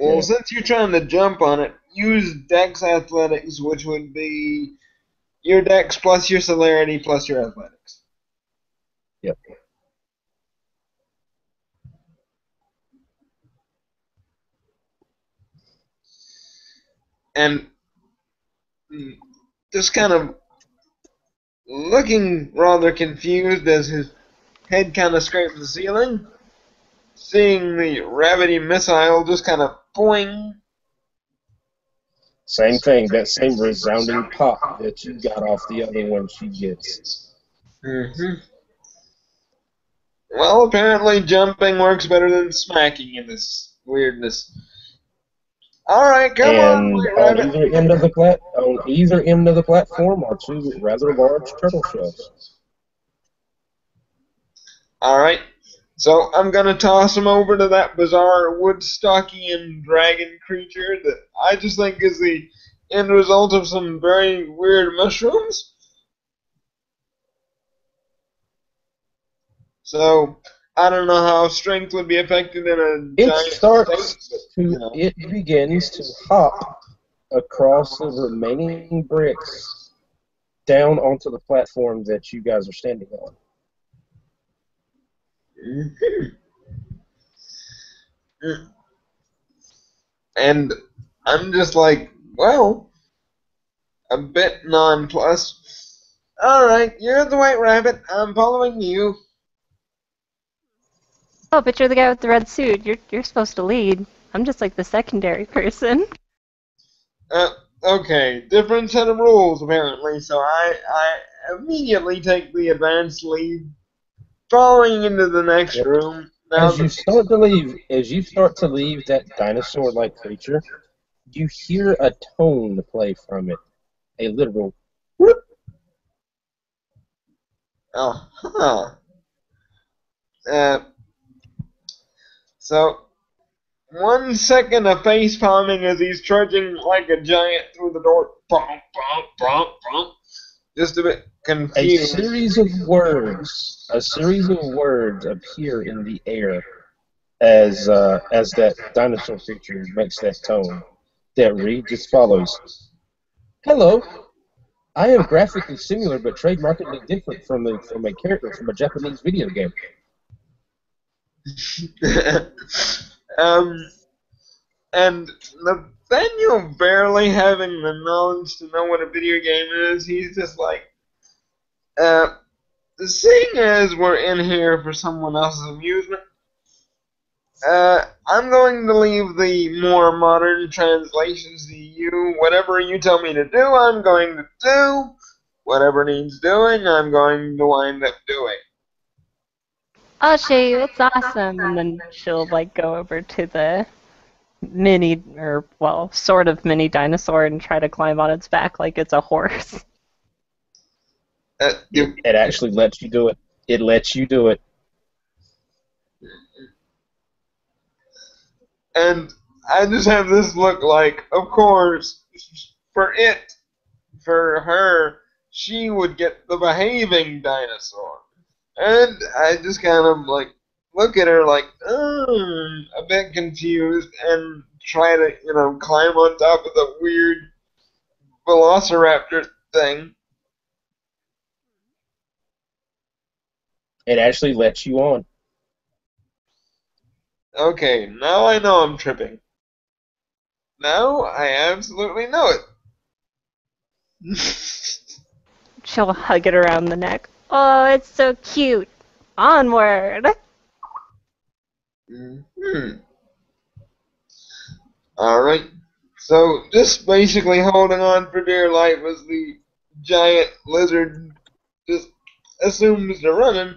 well, Yeah. since you're trying to jump on it, use Dex Athletics, which would be your Dex plus your Celerity plus your Athletics. Yep. And just kind of looking rather confused as his head kind of scrapes the ceiling, seeing the rabbity missile just kind of boing. Same thing. That same resounding pop that you got off the other one she gets. Mm-hmm. Well, apparently jumping works better than smacking in this weirdness. Alright, come on, White Rabbit. On either end of the platform are two rather large turtle shells. Alright, so I'm gonna toss him over to that bizarre Woodstockian dragon creature that I just think is the end result of some very weird mushrooms. So, I don't know how strength would be affected in a giant It begins to hop across the remaining bricks down onto the platform that you guys are standing on. And I'm just like, well, a bit nonplussed. Alright, you're the White Rabbit. I'm following you. Oh, but you're the guy with the red suit. You're supposed to lead. I'm just like the secondary person. Okay, different set of rules apparently, so I immediately take the advanced lead, following into the next room. Now As you start to leave that dinosaur-like creature, you hear a tone play from it. A literal whoop. Uh-huh. So, 1 second of face palming as he's trudging like a giant through the door. Bump, bump, bump, bump. Just a bit confused. A series of words appear in the air as that dinosaur creature makes that tone that reads as follows: "Hello, I am graphically similar but trademarkedly different from a character from a Japanese video game." And Nathaniel, barely having the knowledge to know what a video game is, he's just like, seeing as we're in here for someone else's amusement, I'm going to leave the more modern translations to you. Whatever you tell me to do, I'm going to do. Whatever needs doing, I'm going to wind up doing. I'll show you, it's awesome. And then she'll like go over to the mini, or well, sort of mini dinosaur and try to climb on its back like it's a horse. It actually lets you do it. It lets you do it. And I just have this look like, of course, for her, she would get the behaving dinosaur. And I just kind of like look at her like, a bit confused, and try to, climb on top of the weird velociraptor thing. It actually lets you on. Okay, now I know I'm tripping. Now I absolutely know it. She'll hug it around the neck. Oh, it's so cute. Onward. Alright. So, just basically holding on for dear life as the giant lizard just assumes they're running.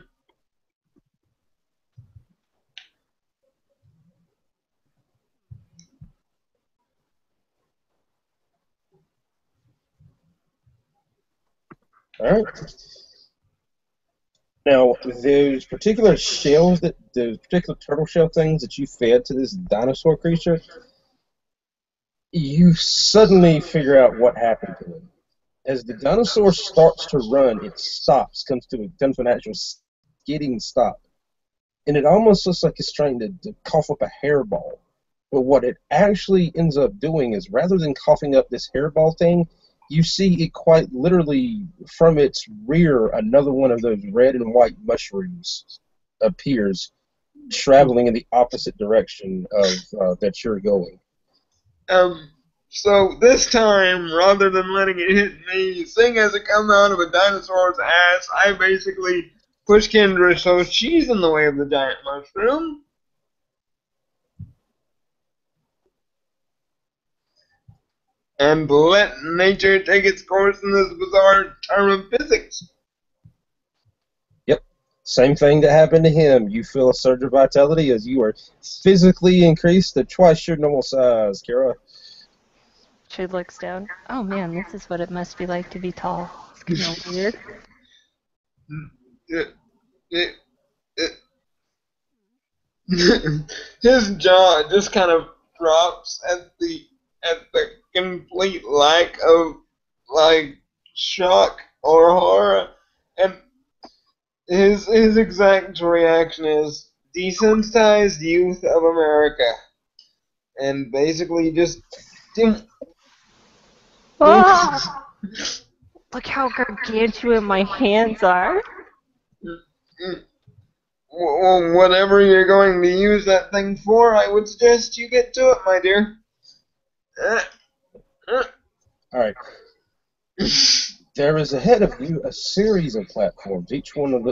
All right. Now, those particular turtle shell things that you fed to this dinosaur creature, you suddenly figure out what happened to him. As the dinosaur starts to run, it stops, comes to an actual skidding stop. And it almost looks like it's trying to cough up a hairball. But what it actually ends up doing is, rather than coughing up this hairball thing, you see it quite literally from its rear, another one of those red and white mushrooms appears, traveling in the opposite direction of that you're going. So this time, rather than letting it hit me, seeing as it comes out of a dinosaur's ass, I basically push Kendra so she's in the way of the giant mushroom. And let nature take its course in this bizarre term of physics. Yep. Same thing that happened to him. You feel a surge of vitality as you are physically increased to twice your normal size, Kara. She looks down. Oh man, this is what it must be like to be tall. It's kind of weird. His jaw just kind of drops at the complete lack of shock or horror, and his exact reaction is desensitized youth of America, and basically just Oh! Look how gargantuan my hands are. Whatever you're going to use that thing for, I would suggest you get to it, my dear. Alright. There is ahead of you a series of platforms, each one of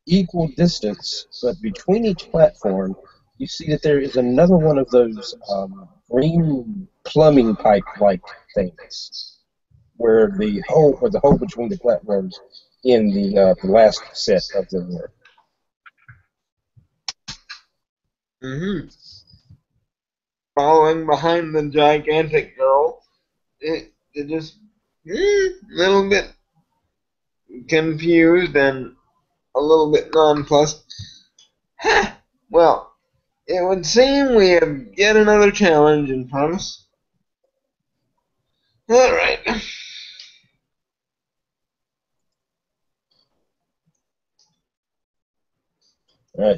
equal distance, but between each platform, you see that there is another one of those green plumbing pipe-like things, where the hole between the platforms in the last set of them were. Following behind the gigantic girl, it just a little bit confused and a little bit nonplussed. Ha! Well, it would seem we have yet another challenge in front of us. Alright.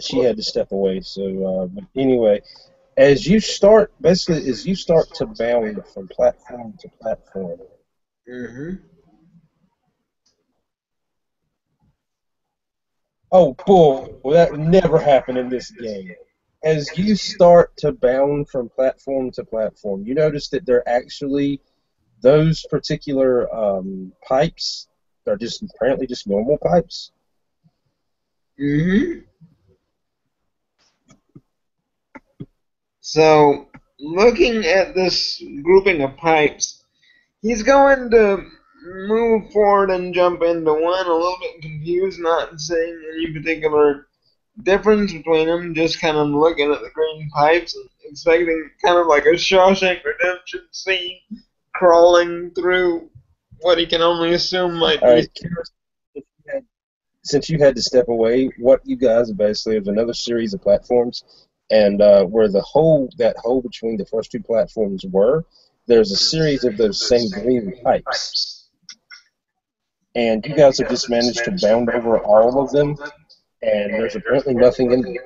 She had to step away. So, but anyway, as you start to bound from platform to platform. Mm-hmm. Oh, bull! Well, that never happened in this game. As you start to bound from platform to platform, you notice that they're actually those particular pipes are just apparently just normal pipes. Mm-hmm. So, looking at this grouping of pipes, he's going to move forward and jump into one, a little bit confused, not seeing any particular difference between them, just kind of looking at the green pipes and expecting kind of like a Shawshank Redemption scene crawling through what he can only assume might All be. right, since you had to step away, what you guys basically is another series of platforms, and where that hole between the first two platforms there's a series of those same green pipes, and you guys have just managed to bound over all of them, and there's apparently nothing in them.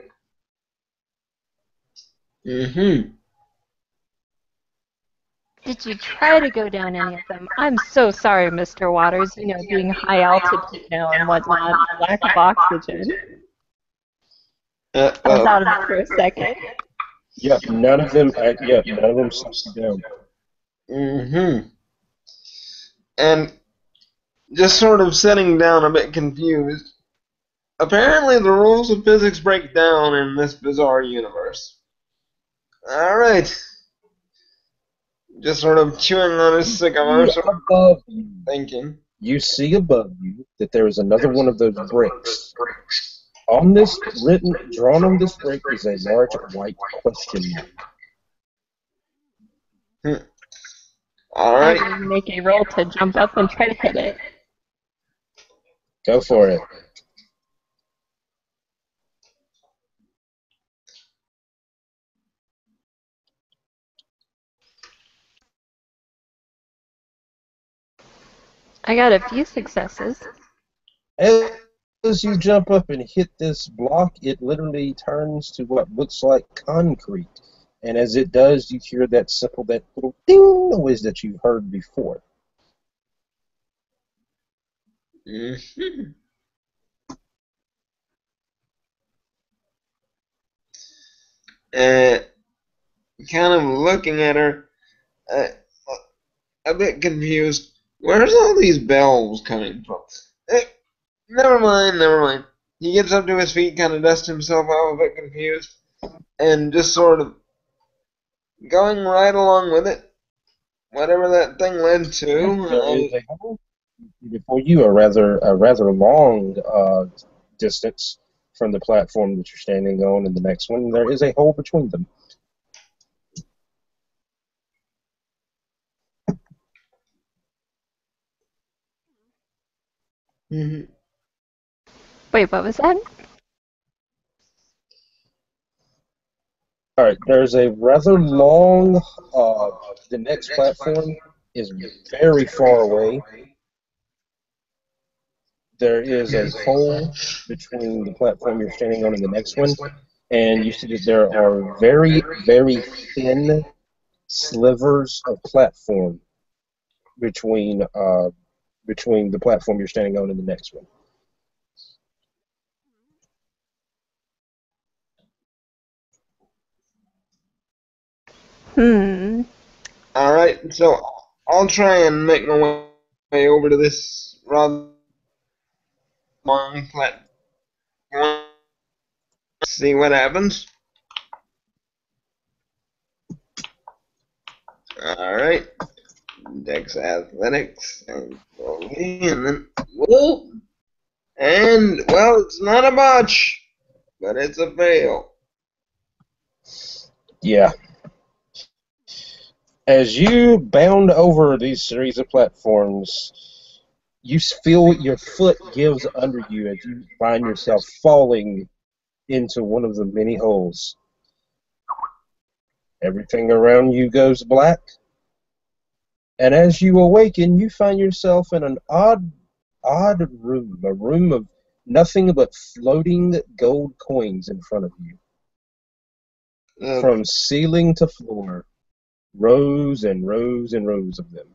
Mm-hmm. Did you try to go down any of them? I'm so sorry, Mr. Waters. You know, being high altitude now and whatnot, lack of oxygen. I was out of it for a second. Yep, none of them suck you down. Mm-hmm. And just sort of sitting down a bit confused. Apparently the rules of physics break down in this bizarre universe. Alright. Just sort of chewing on his cigar, sort of thinking. You see above you that there is another one of those bricks. On this drawn on this brick is a large white question mark. Alright. I will make a roll to jump up and try to hit it. Go for it. I got a few successes. As you jump up and hit this block, it literally turns to what looks like concrete. And as it does, you hear that little ding noise that you've heard before. Mm-hmm. Kind of looking at her, a bit confused. Where's all these bells coming from? Never mind. He gets up to his feet, kind of dusts himself off, a bit confused, and just sort of going right along with it. Whatever that thing led to. There is a hole before you, a rather long distance from the platform that you're standing on and the next one. There is a hole between them. Mm-hmm. Wait, what was that? All right, there's a rather long. The next platform is very far away. There is a hole between the platform you're standing on and the next one, and you see that there are very, very thin slivers of platform between the platform you're standing on and the next one. Alright, so I'll try and make my way over to this rather long platform. See what happens. Alright. Dex Athletics and then whoa! And well, it's not a botch, but it's a fail. Yeah. As you bound over these series of platforms, you feel your foot gives under you as you find yourself falling into one of the many holes. Everything around you goes black, and as you awaken, you find yourself in an odd room, a room of nothing but floating gold coins in front of you. From ceiling to floor, rows and rows and rows of them.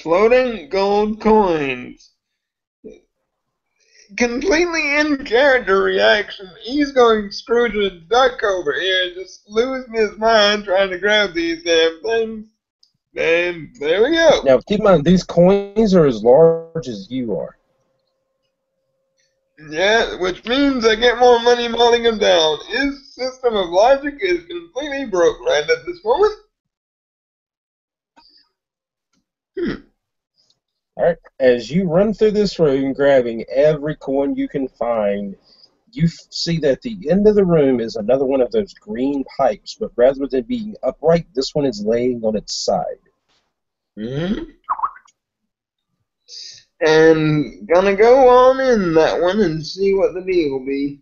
Floating gold coins. Completely in character reaction. He's going Scrooge McDuck over here, just losing his mind trying to grab these damn things. And there we go. Now, keep in mind, these coins are as large as you are. Yeah, which means I get more money mulling them down. His system of logic is completely broke right at this moment. Alright, as you run through this room, grabbing every coin you can find, you see that at the end of the room is another one of those green pipes, but rather than being upright, this one is laying on its side. Mm-hmm. And gonna go on in that one and see what the deal will be.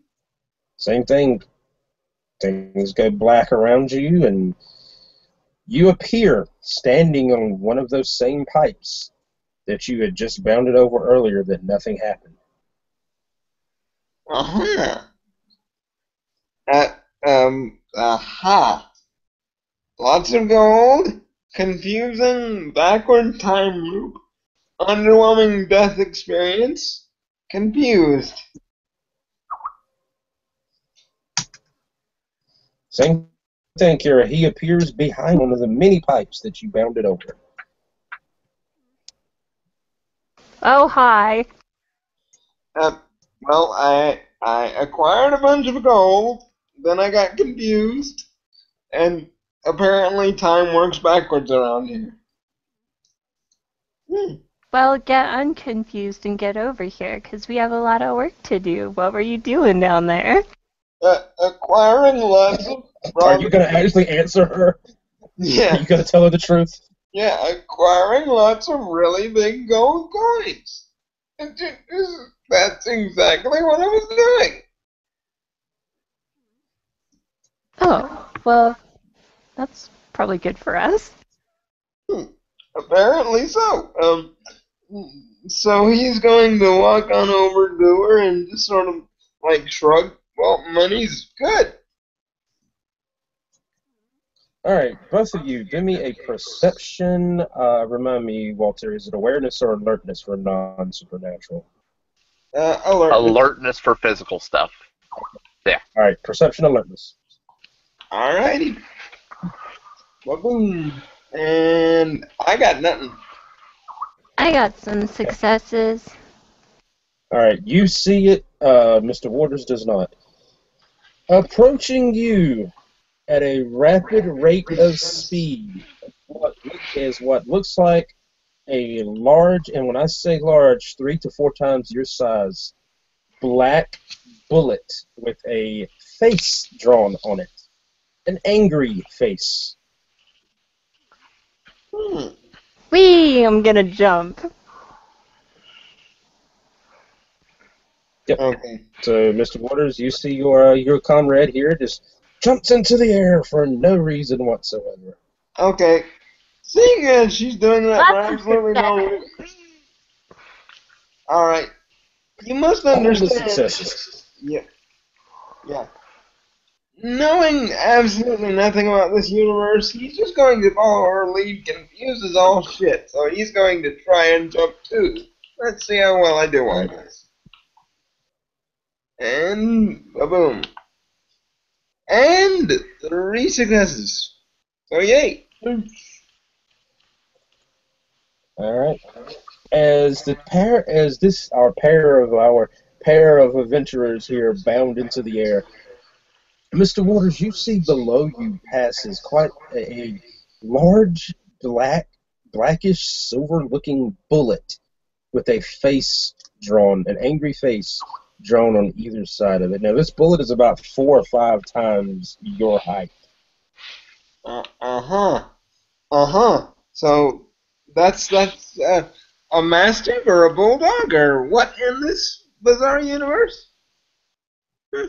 Same thing. Things go black around you, and you appear standing on one of those same pipes that you had just bounded over earlier that nothing happened. Uh-huh. Aha. Lots of gold, confusing backward time loop, underwhelming death experience, confused. Same thing, Kira. He appears behind one of the many pipes that you bounded over. Oh, hi. Well, I acquired a bunch of gold, then I got confused, and apparently time works backwards around here. Well, get unconfused and get over here, because we have a lot of work to do. What were you doing down there? Acquiring lots of... Are you going to actually answer her? Yeah. Are you going to tell her the truth? Yeah, acquiring lots of really big gold coins. That's exactly what I was doing. Oh, well, that's probably good for us. Apparently so. So he's going to walk on over to her and just sort of like shrug. Well, money's good. All right, both of you, do me a perception. Remind me, Walter, is it awareness or alertness for non-supernatural? Alertness for physical stuff. Yeah. All right, perception, alertness. Alrighty. Boom. And I got nothing. I got some successes. All right, you see it. Mr. Waters does not. Approaching you at a rapid rate of speed what looks like a large, and when I say large, 3 to 4 times your size, black bullet with a face drawn on it. An angry face. Whee! I'm gonna jump. Yep. Okay. So, Mr. Waters, you see your comrade here just jumps into the air for no reason whatsoever. Okay. Seeing as she's doing that for absolutely no reason. Alright. You must understand. Successes. Yeah. Yeah. Knowing absolutely nothing about this universe, he's just going to follow her lead, confused as all shit. So he's going to try and jump too. Let's see how well I do on this. And boom. And 3 successes. So yay. All right. As our pair of adventurers here bound into the air, Mr. Waters, you see below you passes quite a large blackish silver-looking bullet with a face drawn, an angry face drawn on either side of it. Now, this bullet is about 4 or 5 times your height. So that's a mastiff or a bulldog or what in this bizarre universe? No,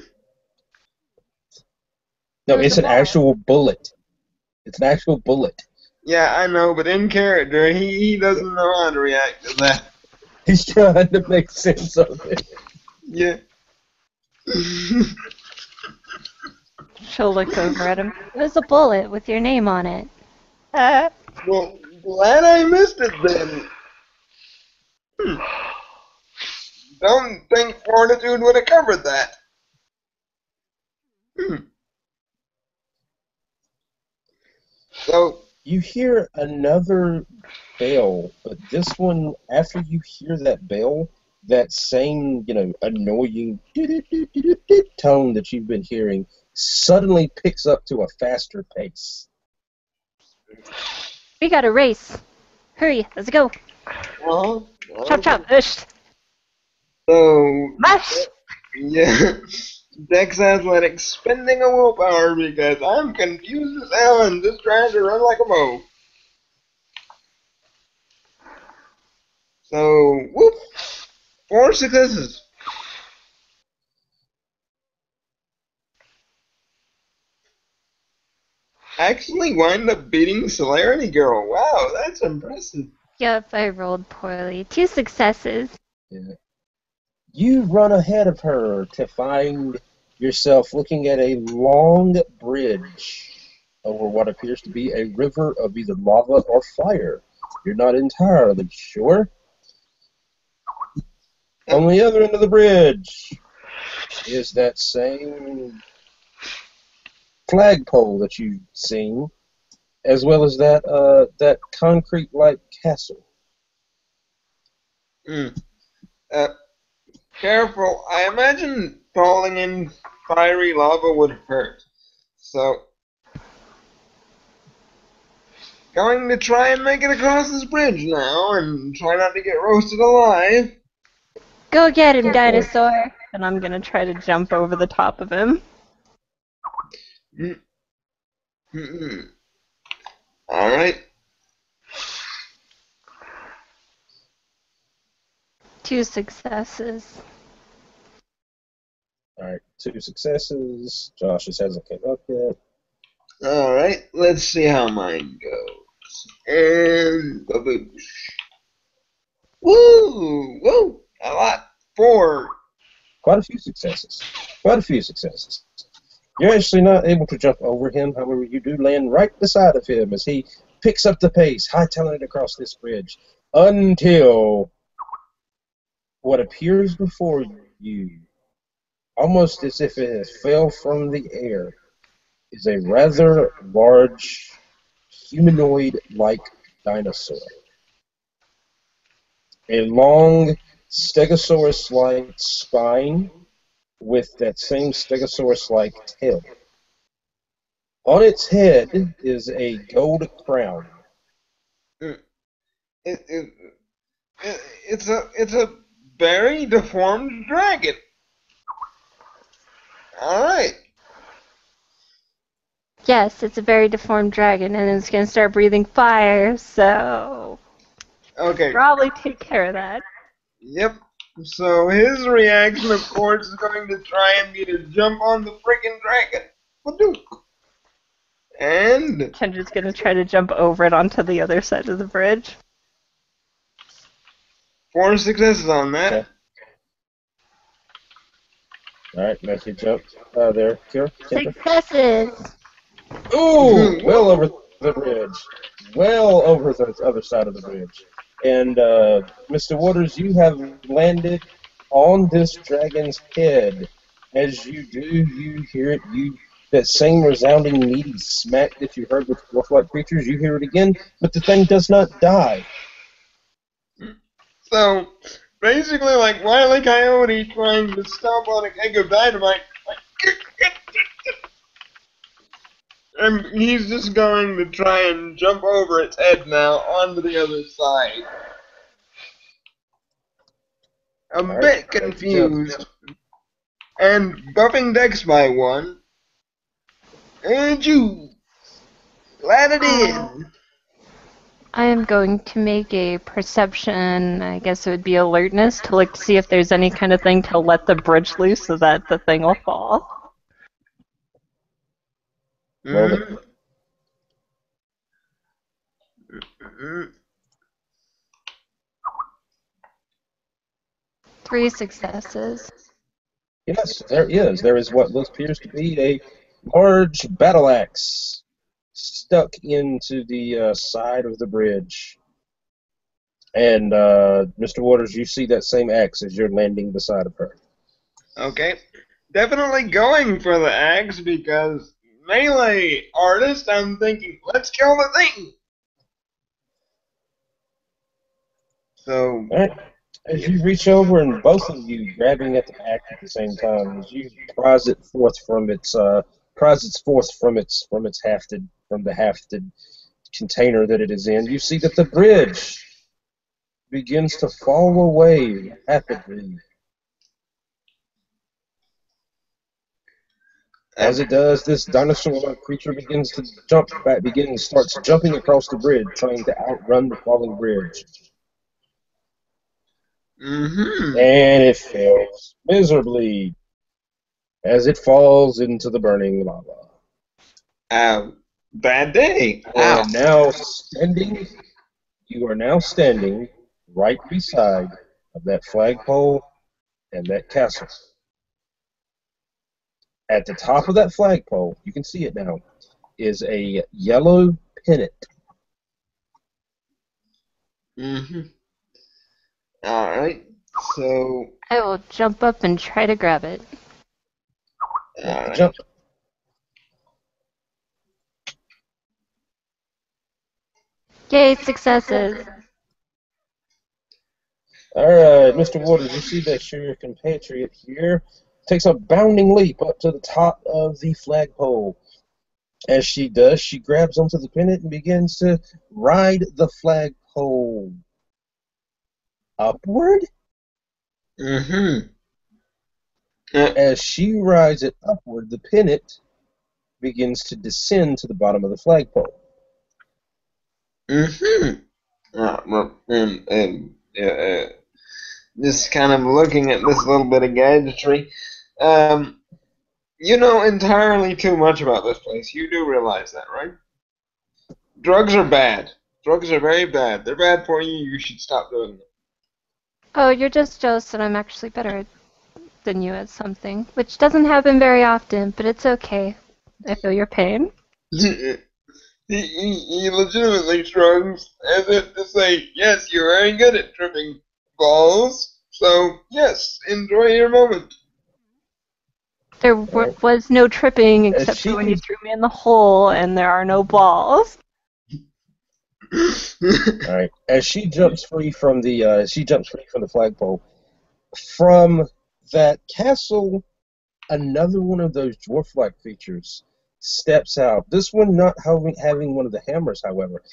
There's it's a an actual bullet. It's an actual bullet. Yeah, I know, but in character, he doesn't know how to react to that. He's trying to make sense of it. Yeah. She'll look over at him. There's a bullet with your name on it. Well, glad I missed it then. Don't think Fortitude would have covered that. So, You hear another bell, but this one, after you hear that bell, that same, annoying tone that you've been hearing suddenly picks up to a faster pace. We got a race. Hurry, let's go. Chop chop. Ush. So, Mash. yeah. Dex Athletics spending a willpower because I'm confused as hell and just trying to run like a bow. So, whoop! 4 successes. Actually wind up beating Celerity Girl. Wow, that's impressive. Yep, I rolled poorly. 2 successes. Yeah. You run ahead of her to find yourself looking at a long bridge over what appears to be a river of either lava or fire. You're not entirely sure. On the other end of the bridge is that same flagpole that you've seen, as well as that concrete-like castle. Careful. I imagine falling in fiery lava would hurt. So, going to try and make it across this bridge now and try not to get roasted alive. Go get him, dinosaur. And I'm gonna try to jump over the top of him. Alright. 2 successes. Alright, 2 successes. Josh just hasn't come up yet. Alright, let's see how mine goes. And baboosh. Woo! Woo! A lot. 4. Quite a few successes. You're actually not able to jump over him, however, you do land right beside of him as he picks up the pace, hightailing it across this bridge, until what appears before you, almost as if it fell from the air, is a rather large humanoid-like dinosaur. A long Stegosaurus-like spine with that same Stegosaurus-like tail. On its head is a gold crown. It's a very deformed dragon. Alright. Yes, it's a very deformed dragon, and it's gonna start breathing fire, so... Okay. Probably take care of that. Yep. So his reaction, of course, is going to try and be to jump on the freaking dragon. Badook. And... Kendra's gonna try to jump over it onto the other side of the bridge. 4 successes on that. Okay. Alright, nice jump. There, Kira. Successes! Ooh! Well over the bridge. Well over the other side of the bridge. And, Mr. Waters, you have landed on this dragon's head. As you do, you hear it, that same resounding meaty smack that you heard with wolf-like creatures, you hear it again, but the thing does not die. So, basically like Wile E. Coyote trying to stomp on a keg of dynamite. And he's just going to try and jump over its head now onto the other side. A bit confused. And buffing Dex by 1. And you. Glad it is. I am going to make a perception, I guess it would be alertness, to look to see if there's any kind of thing to let the bridge loose so that the thing will fall. Roll it. 3 successes. Yes, there is. There is what appears to be a large battle axe stuck into the side of the bridge. And Mr. Waters, you see that same axe as you're landing beside of her. Okay. Definitely going for the axe because melee artist, I'm thinking, let's kill the thing. So, All right. As you reach over and both of you grabbing at the axe at the same time, as you prise it forth from its the hafted container that it is in, you see that the bridge begins to fall away rapidly. As it does, this dinosaur-like creature begins to starts jumping across the bridge, trying to outrun the falling bridge. And it fails miserably as it falls into the burning lava. Bad day. You are now standing right beside of that flagpole and that castle. At the top of that flagpole, you can see it now, is a yellow pennant. Alright, so... I will jump up and try to grab it. Alright. Jump. Yay, successes! Alright, Mr. Waters, you see that your compatriot here takes a bounding leap up to the top of the flagpole. As she does, she grabs onto the pennant and begins to ride the flagpole upward. As she rides it upward, the pennant begins to descend to the bottom of the flagpole. Just kind of looking at this little bit of gadgetry. You know entirely too much about this place. You do realize that, right? Drugs are bad. Drugs are very bad. They're bad for you. You should stop doing them. Oh, you're just jealous that I'm actually better than you at something, which doesn't happen very often, but it's okay. I feel your pain. He legitimately shrugs as if to say, yes, you're very good at tripping balls, so yes, enjoy your moment. There was no tripping except for when you threw me in the hole, and there are no balls. All right. As she jumps free from the flagpole, from that castle, another one of those dwarf-like creatures steps out. This one not having one of the hammers, however.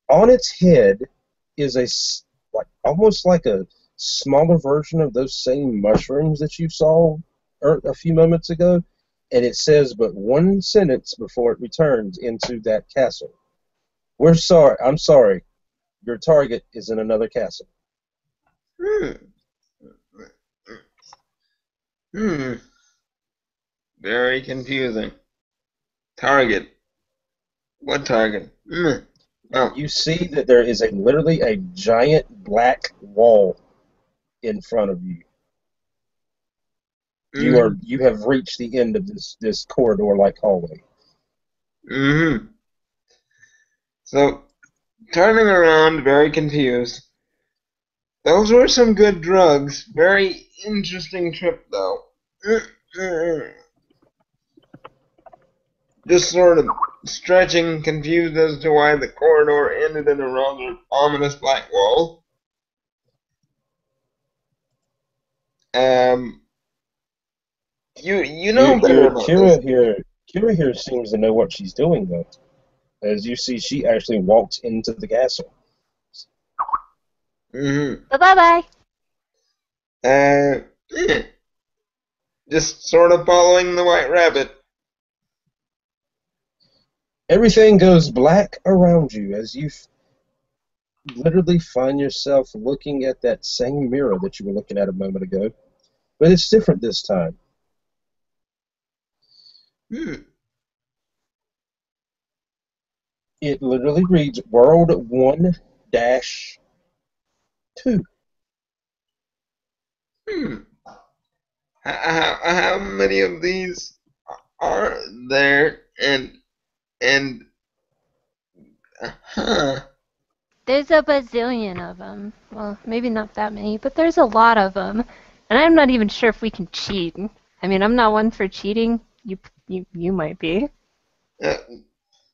On its head is almost like a smaller version of those same mushrooms that you saw a few moments ago, and it says but one sentence before it returns into that castle. I'm sorry. Your target is in another castle. Very confusing. Target. What target? Oh. You see that there is literally a giant black wall in front of you. You have reached the end of this corridor-like hallway. So, turning around, very confused. Those were some good drugs. Very interesting trip, though. Just sort of stretching, confused as to why the corridor ended in a rather ominous black wall. You know better about this. Kira here seems to know what she's doing, though. As you see, she actually walks into the castle. Bye-bye. Just sort of following the White Rabbit. Everything goes black around you as you literally find yourself looking at that same mirror that you were looking at a moment ago, but it's different this time. It literally reads World 1-2. How many of these are there? And There's a bazillion of them. Well, maybe not that many, but there's a lot of them. And I'm not even sure if we can cheat. I mean, I'm not one for cheating. You might be.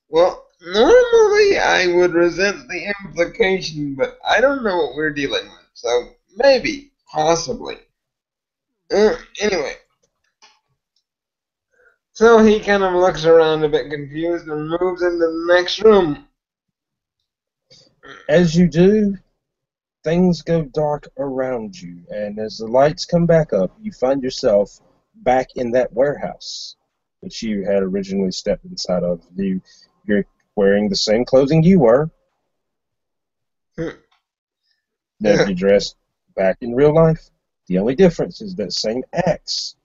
Well, normally I would resent the implication, but I don't know what we're dealing with, so maybe, possibly. Anyway, so he kind of looks around a bit confused and moves into the next room. As you do, things go dark around you, and as the lights come back up, you find yourself back in that warehouse that you had originally stepped inside of. You're wearing the same clothing you were. Now you're dressed back in real life. The only difference is that same axe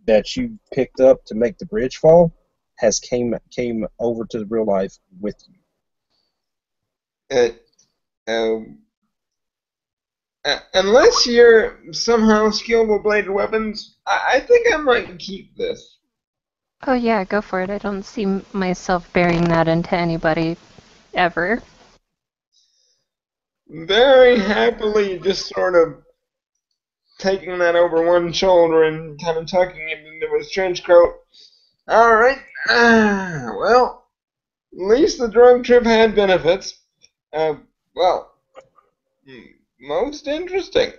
that you picked up to make the bridge fall has came over to real life with you. Unless you're somehow skilled with bladed weapons, I think I might keep this. Oh yeah, go for it. I don't see myself bearing that into anybody ever. Very happily just sort of taking that over one shoulder and kind of tucking it into his trench coat. Alright, well, at least the drug trip had benefits. Well, most interesting.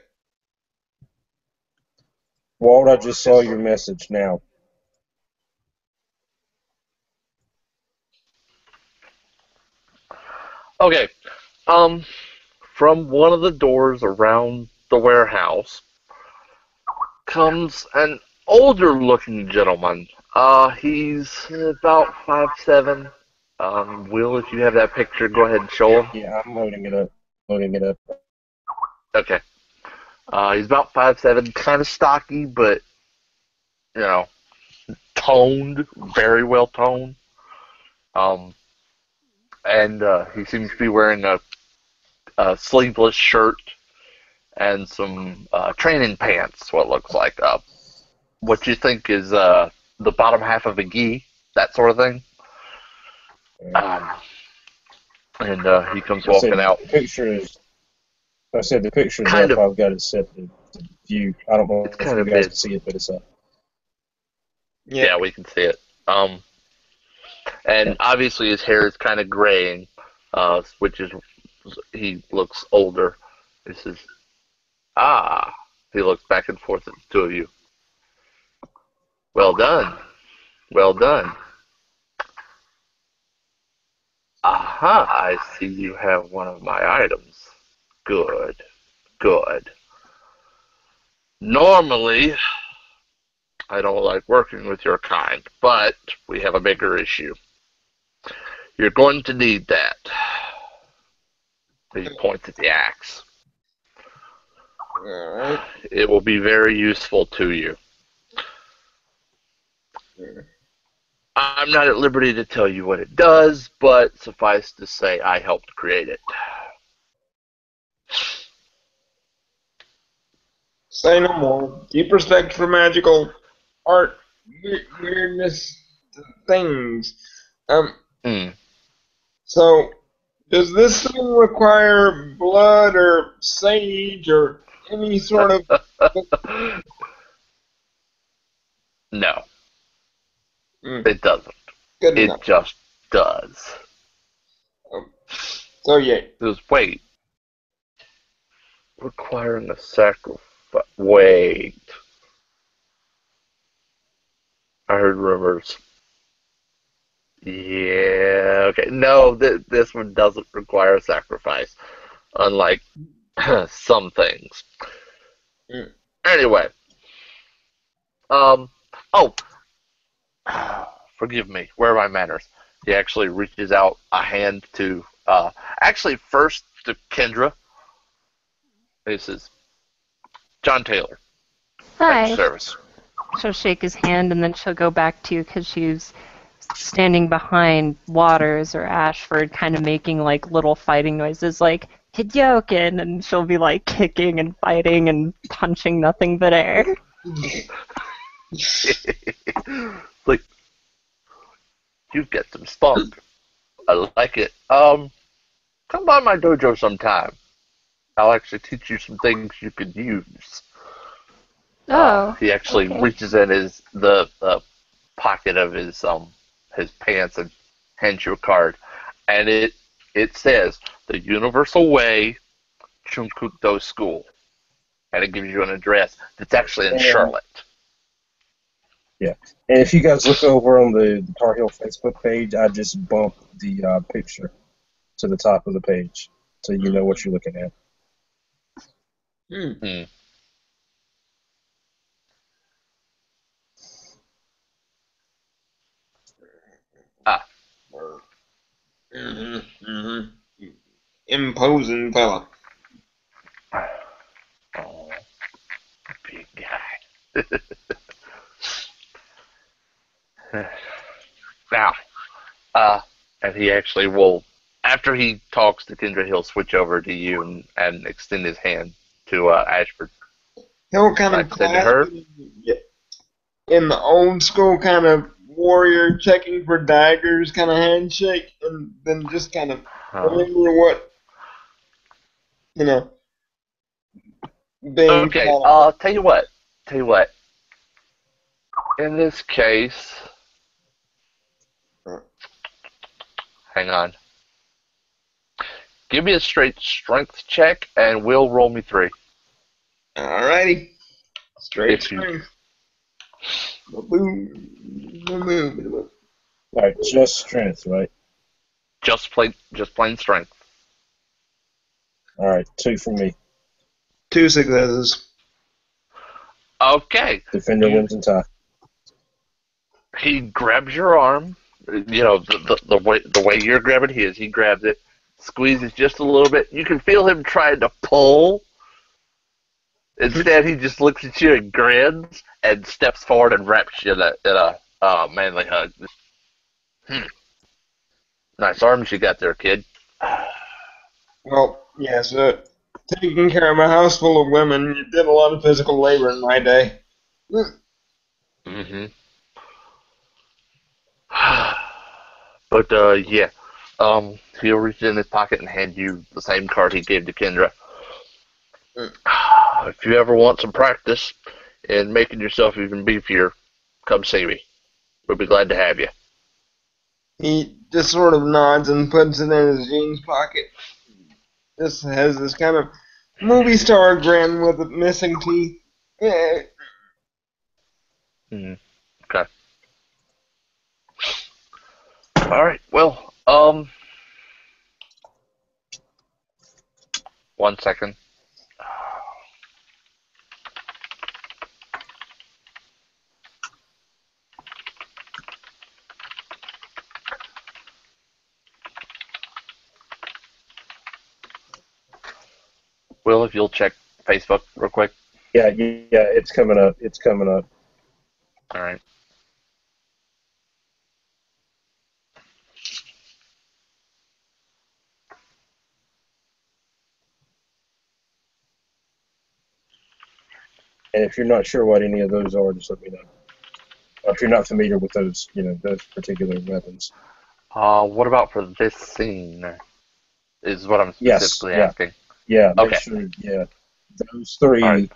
Walt, I just saw your message now. Okay. From one of the doors around the warehouse comes an older-looking gentleman. He's about 5'7". Will, if you have that picture, go ahead and show him. Yeah, I'm loading it up. Okay. He's about 5'7", kind of stocky, but, toned, very well toned. And he seems to be wearing a sleeveless shirt and some training pants, what looks like. What you think is the bottom half of a gi, that sort of thing. And he comes walking out. The picture is kind up. of, I've got it set to view. I don't know it's if kind you of guys big. can see it, but it's up. Yeah, we can see it. And obviously his hair is kind of graying, which is, he looks older. This is, he looks back and forth at the two of you. Well done. Well done. Aha, I see you have one of my items. Good. Good. Normally, I don't like working with your kind, but we have a bigger issue. You're going to need that. He points at the axe. Alright. It will be very useful to you. I'm not at liberty to tell you what it does, but suffice to say, I helped create it. Say no more. Keep respect for magical art, weirdness, things. So, does this thing require blood or sage or any sort of... No. It doesn't. Good enough. It just does. So, yeah. Just wait. Requiring a sacrifice. Wait. I heard rumors. Yeah, okay. No, this one doesn't require a sacrifice, unlike some things. Anyway. Forgive me. Where are my manners? He actually reaches out a hand to, actually first to Kendra. He says, John Taylor. At your Hi. service. She'll shake his hand and then she'll go back to you because she's standing behind Waters or Ashford, kind of making like little fighting noises like Hidyokin, and she'll be like kicking and fighting and punching nothing but air. Like, you've got some spunk. I like it. Come by my dojo sometime. I'll actually teach you some things you could use. He actually reaches in the pocket of his pants and hands you a card, and it says the Universal Way, Chunkukdo School, and it gives you an address that's actually in Charlotte. Yeah, and if you guys look over on the Tarheel Facebook page, I just bumped the picture to the top of the page, so you know what you're looking at. Imposing fella. Oh, big guy. Now, and he actually will, after he talks to Kendra, he'll switch over to you and extend his hand to Ashford. He'll kind of clasp in the old school kind of warrior checking for daggers kind of handshake, and then just kind of remember what, being. Okay, tell you what. In this case, hang on. Give me a straight strength check, and we'll roll me 3. Alrighty. Straight strength. Boom. Alright, just strength, right? Just plain strength. Alright, 2 for me. 2 successes. Okay. Defender wins and tie. He grabs your arm. The way you're grabbing his, he grabs it, squeezes just a little bit. You can feel him trying to pull. Instead, he just looks at you and grins and steps forward and wraps you in a manly hug. Nice arms you got there, kid. Well, yes, taking care of a house full of women, you did a lot of physical labor in my day. Mm-hmm. But, yeah. He'll reach in his pocket and hand you the same card he gave to Kendra. If you ever want some practice in making yourself even beefier, come see me. We'll be glad to have you. He just sort of nods and puts it in his jeans pocket. Just has this kind of movie star grin with missing teeth. Yeah. Okay. Alright, well, 1 second. Will, if you'll check Facebook real quick. Yeah, it's coming up. All right. And if you're not sure what any of those are, just let me know. Or if you're not familiar with those, those particular weapons. What about for this scene? Is what I'm specifically asking. Yeah, okay. Make sure, those 3, right.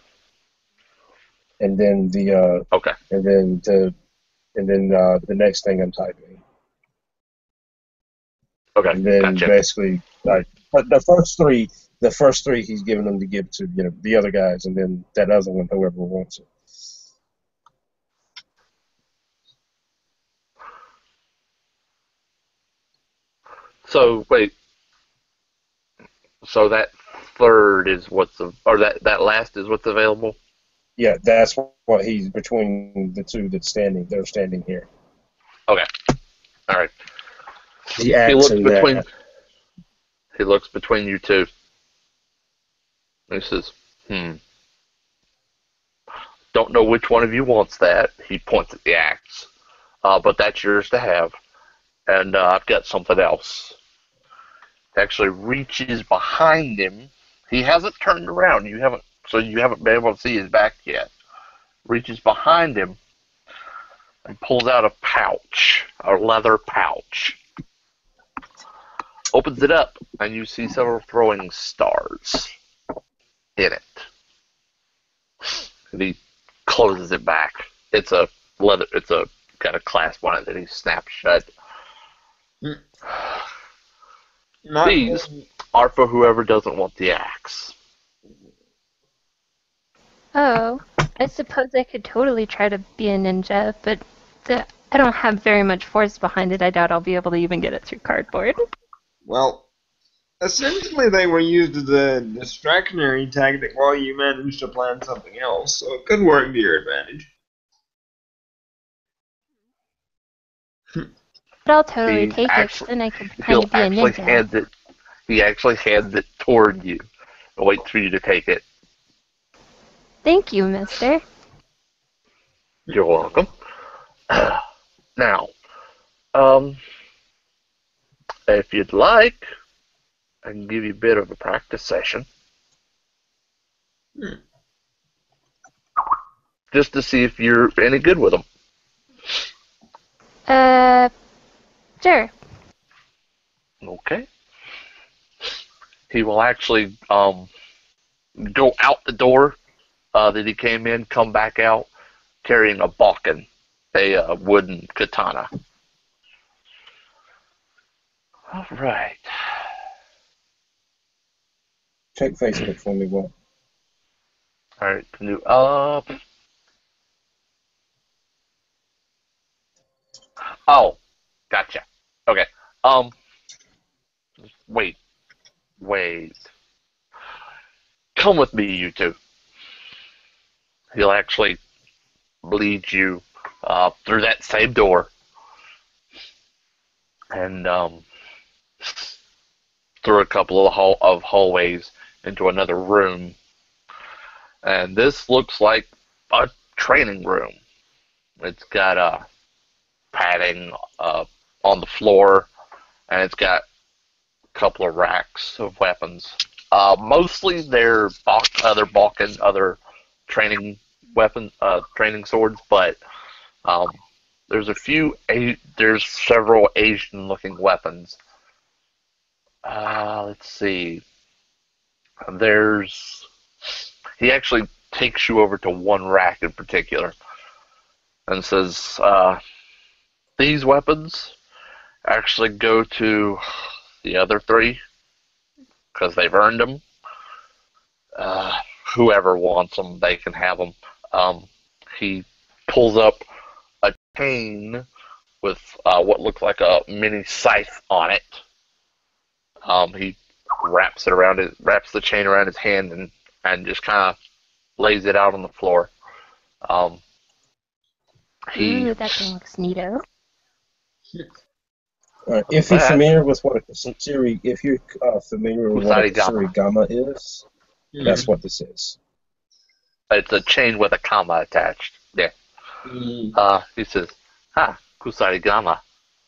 And then the okay, and then the next thing I'm typing. Okay, and then gotcha. Basically, like the first three he's giving them to give to the other guys, and then that other one, whoever wants it. So wait. So that third is that last is what's available? Yeah, that's what he's between the two that's standing. They're standing here. Okay. All right. He looks between you two. He says, don't know which one of you wants that. He points at the axe. But that's yours to have. And I've got something else. He actually reaches behind him. He hasn't turned around. So you haven't been able to see his back yet. Reaches behind him and pulls out a pouch, a leather pouch. Opens it up, and you see several throwing stars in it. And he closes it back. It's a got a clasp on it that he snaps shut. These are for whoever doesn't want the axe. Oh, I suppose I could totally try to be a ninja, but I don't have very much force behind it. I doubt I'll be able to even get it through cardboard. Well, essentially they were used as a distractionary tactic while you managed to plan something else, so it could work to your advantage. But I'll totally take it, then I can pretend to be a ninja. He actually hands it toward you and waits for you to take it. Thank you, mister. You're welcome. Now, if you'd like, I can give you a bit of a practice session. Just to see if you're any good with them. Sure. Okay. He will actually go out the door that he came in, come back out, carrying a balkan, a wooden katana. All right. Check Facebook for me, what? All right, can you up? Oh, gotcha. Okay. Wait. Come with me, you two. He'll actually lead you through that same door, and through a couple of hallways into another room. And this looks like a training room. It's got padding on the floor, and it's got a couple of racks of weapons. Mostly they're other training weapons, training swords, but there's several Asian-looking weapons. Let's see. He actually takes you over to one rack in particular and says, these weapons actually go to the other three because they've earned them. Whoever wants them, they can have them. He pulls up a chain with what looks like a mini scythe on it. He wraps the chain around his hand and just kind of lays it out on the floor. Ooh, that thing looks neato. If you're familiar with what a kusarigama is, that's what this is. It's a chain with a kama attached. Yeah. He says, kusarigama.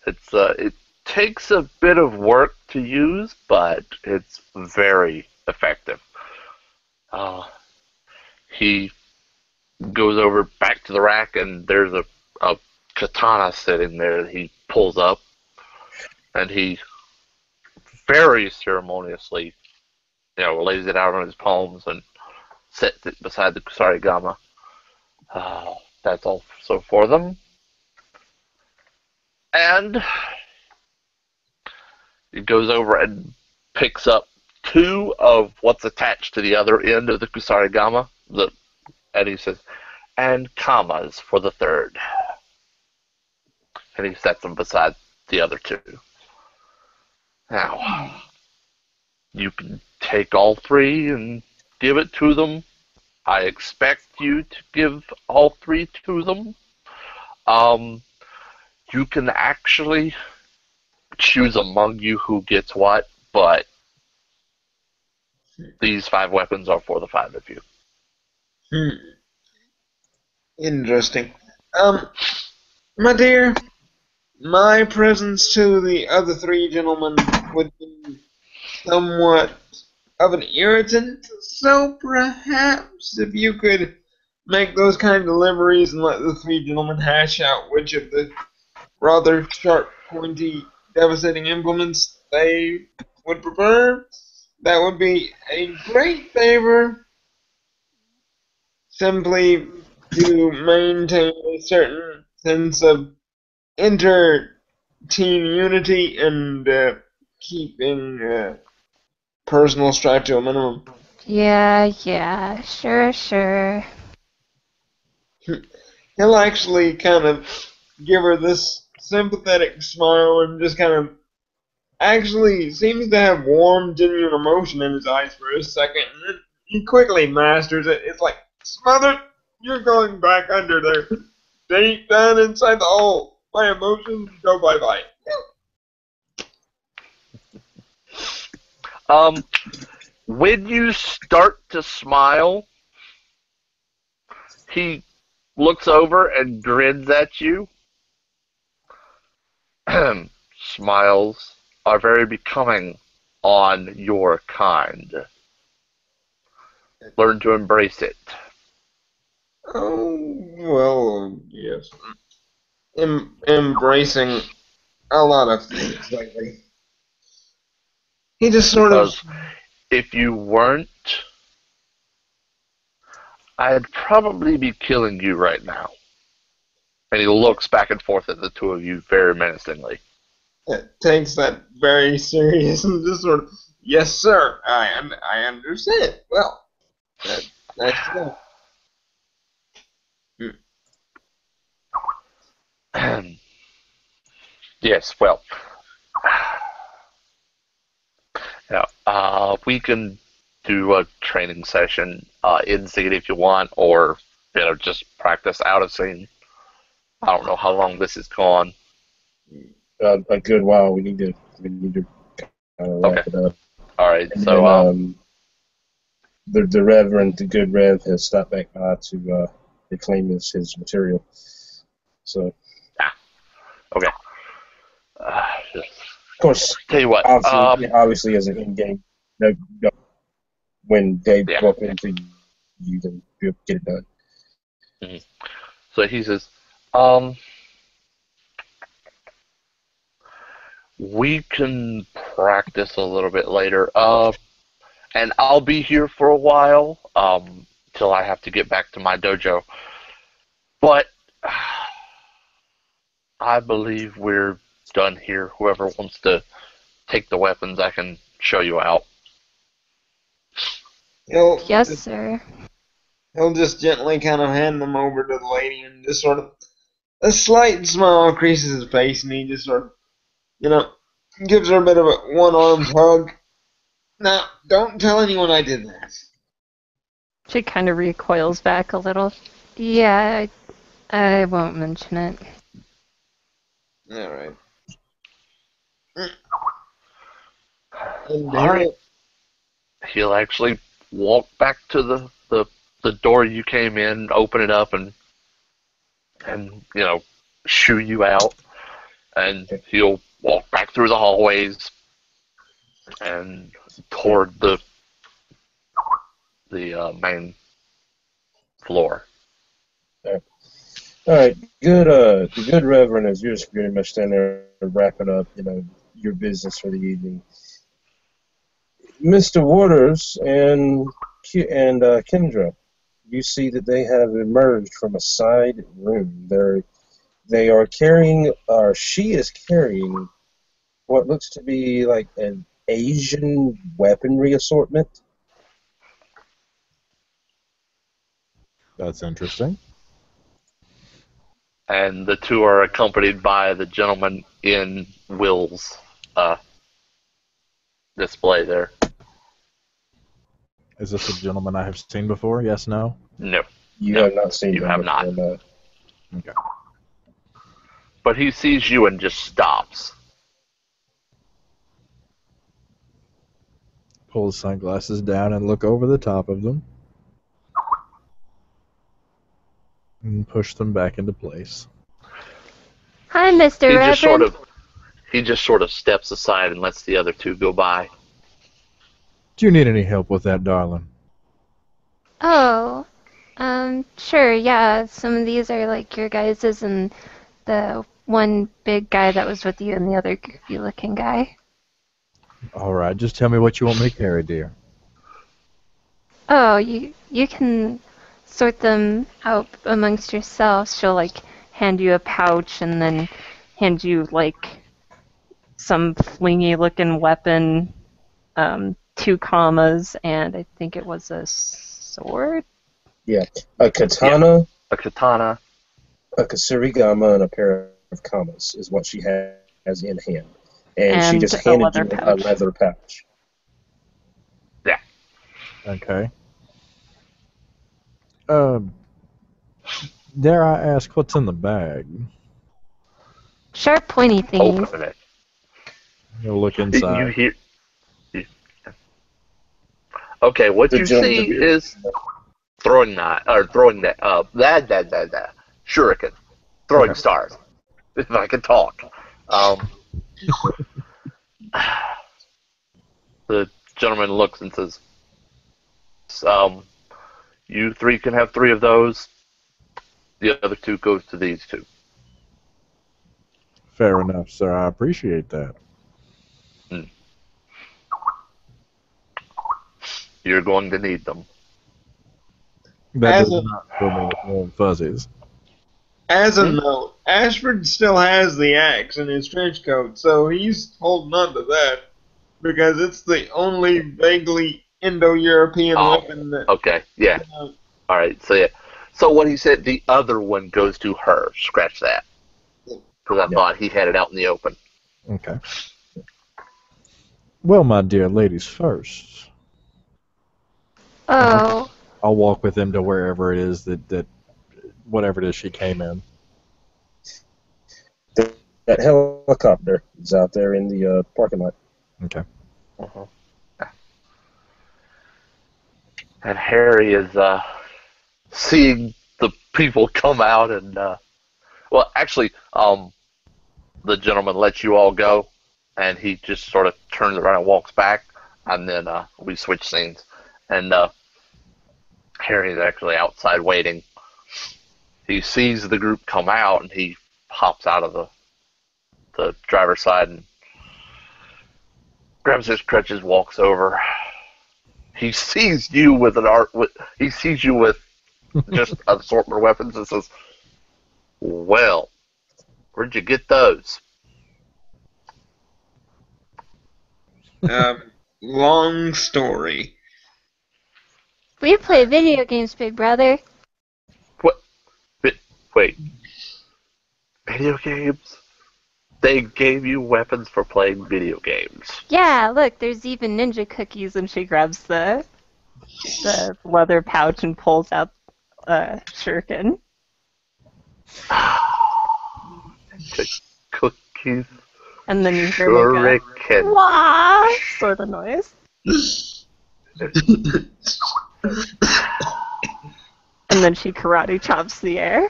It takes a bit of work to use, but it's very effective. He goes over back to the rack, and there's a katana sitting there that he pulls up, and he very ceremoniously, lays it out on his palms and sets it beside the kusarigama. That's also for them. And he goes over and picks up two of what's attached to the other end of the kusarigama. And he says, and kamas for the third. And he sets them beside the other two. Now, you can take all three and give it to them. I expect you to give all three to them. You can actually choose among you who gets what, but These 5 weapons are for the 5 of you. Interesting. My dear, my presence to the other 3 gentlemen would be somewhat of an irritant, so perhaps if you could make those kind of deliveries and let the 3 gentlemen hash out which of the rather sharp, pointy, devastating implements they would prefer, that would be a great favor, simply to maintain a certain sense of inter-team unity and keeping personal strife to a minimum. Yeah, sure. He'll actually kind of give her this sympathetic smile and just kind of actually seems to have warm, genuine emotion in his eyes for a second, and then he quickly masters it. It's like, Smothered, you're going back under there. Deep down inside the hole. My emotions go bye-bye. When you start to smile, he looks over and grins at you. Smiles are very becoming on your kind. Learn to embrace it. Oh, well, yes. Embracing a lot of things lately. He just sort of... Because if you weren't, I'd probably be killing you right now. And he looks back and forth at the 2 of you very menacingly. takes that very serious and just sort of, yes, sir, I understand. Well, that's good. Yes, well, yeah, we can do a training session in scene if you want, or just practice out of scene. I don't know how long this has gone. A good while. We need to kind of wrap it up. All right. And So then, the Reverend, the good Rev, has stopped back by to reclaim his material. So. Okay. Of course. Tell you what. Obviously, as an in-game, when they bump into you, then you'll get it done. Mm-hmm. So he says, we can practice a little bit later. And I'll be here for a while, till I have to get back to my dojo. But I believe we're done here. Whoever wants to take the weapons, I can show you out. Yes, sir. He'll just gently kind of hand them over to the lady and just sort of a slight smile creases his face and he just sort of, gives her a bit of a one-armed hug. Now, don't tell anyone I did that. She kind of recoils back a little. Yeah, I won't mention it. Alright. Alright. He'll actually walk back to the door you came in, open it up, and shoo you out. And he'll walk back through the hallways and toward the main floor. All right, good. The good Reverend is just pretty much standing there wrapping up, your business for the evening. Mr. Waters and Kendra, you see that they have emerged from a side room. They are carrying, or she is carrying, what looks to be like an Asian weaponry assortment. That's interesting. And the 2 are accompanied by the gentleman in Will's display there. Is this a gentleman I have seen before? Yes, no? No. You have not seen You him have before, not. no. Okay. But he sees you and just stops. Pull the sunglasses down and look over the top of them. And push them back into place. Hi, Mr. Reverend. He just sort of steps aside and lets the other two go by. Do you need any help with that, darling? Oh, sure, yeah. Some of these are like your guys's, and the one big guy that was with you and the other goofy-looking guy. All right, just tell me what you want me to carry, dear. Oh, you can sort them out amongst yourselves. She'll like hand you a pouch and then hand you like some flingy-looking weapon, 2 commas, and I think it was a sword. Yeah, a katana. Yeah. A katana. A kasarigama and a pair of commas is what she has in hand. And she just handed you a leather pouch. Yeah. Okay. Dare I ask what's in the bag? Sharp, pointy things. Open it. You'll look inside. You hear? Okay, what you see is throwing that shuriken, throwing stars. If I can talk. The gentleman looks and says, you 3 can have 3 of those. The other 2 goes to these 2. Fair enough, sir. I appreciate that. You're going to need them. That does not fill me with warm fuzzies. As a note, Ashford still has the axe in his trench coat, so he's holding on to that because it's the only vaguely Indo-European weapon that... Okay, yeah. All right, so yeah. So what he said, the other one goes to her. Scratch that. Because I thought he had it out in the open. Okay. Well, my dear, ladies first. Oh. I'll walk with him to wherever it is that whatever it is she came in. That helicopter is out there in the parking lot. Okay. Uh-huh. And Harry is seeing the people come out and, well, actually, the gentleman lets you all go, and he just sort of turns around and walks back, and then we switch scenes. And Harry is actually outside waiting. He sees the group come out, and he hops out of the driver's side and grabs his crutches, walks over. He sees you with he sees you with just an assortment of weapons and says, "Well, where'd you get those?" Long story. We play video games, big brother. What? Wait. Video games? They gave you weapons for playing video games. Yeah, look, there's even ninja cookies, and she grabs the leather pouch and pulls out shuriken. Cookies. And then you hear like a wah sort of noise. And then she karate chops the air.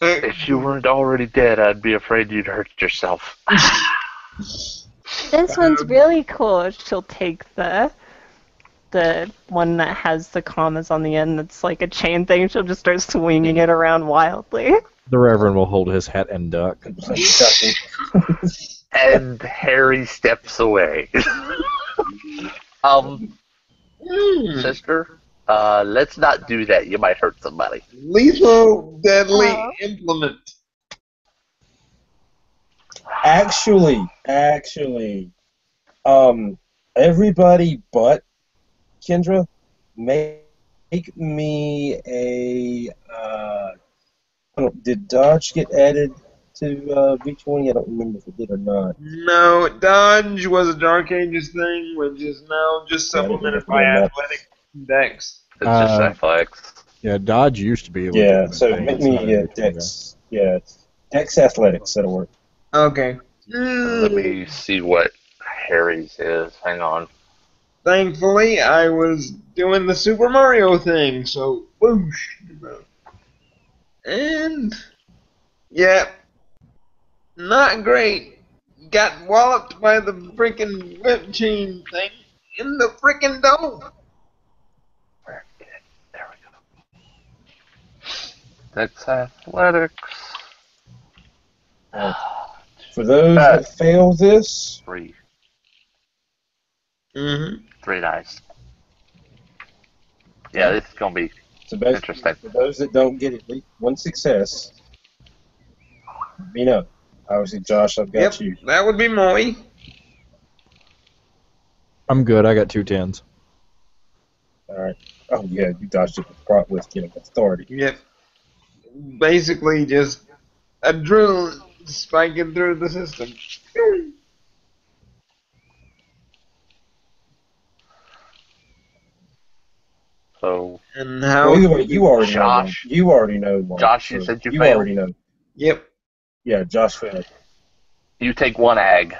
If you weren't already dead, I'd be afraid you'd hurt yourself. This one's really cool. She'll take the one that has the commas on the end that's like a chain thing. She'll just start swinging it around wildly. The Reverend will hold his hat and duck. And Harry steps away. Sister, let's not do that. You might hurt somebody. Lethal deadly implement. Actually, everybody but Kendra, make me a. Did Dodge get added to V20? I don't remember if it did or not. No, Dodge was a Dark Ages thing, which is now just supplemented by athletic dex. It's just athletics. Yeah, Dodge used to be. Yeah, so make me dex. Yeah, dex athletics. That'll work. Okay. Let me see what Harry's is. Hang on. thankfully, I was doing the Super Mario thing, so whoosh. And, yeah, not great. Got walloped by the freaking whip chain thing in the freaking dome. There we go. Next athletics. For those that fail this, 3. Mm-hmm. 3 dice. Yeah, this is gonna be interesting. For those that don't get at least one success, let me know. Obviously, Josh, I've got you. That would be Moy. I'm good. I got 2 10s. All right. Oh yeah, you dodged it with authority. Yep. Basically, just a drill spiking through the system. So, And how? Well, either way, you already Josh. know. You already know one. Josh, you said you failed. already know. Yep. Yeah, Josh failed. You take 1 ag.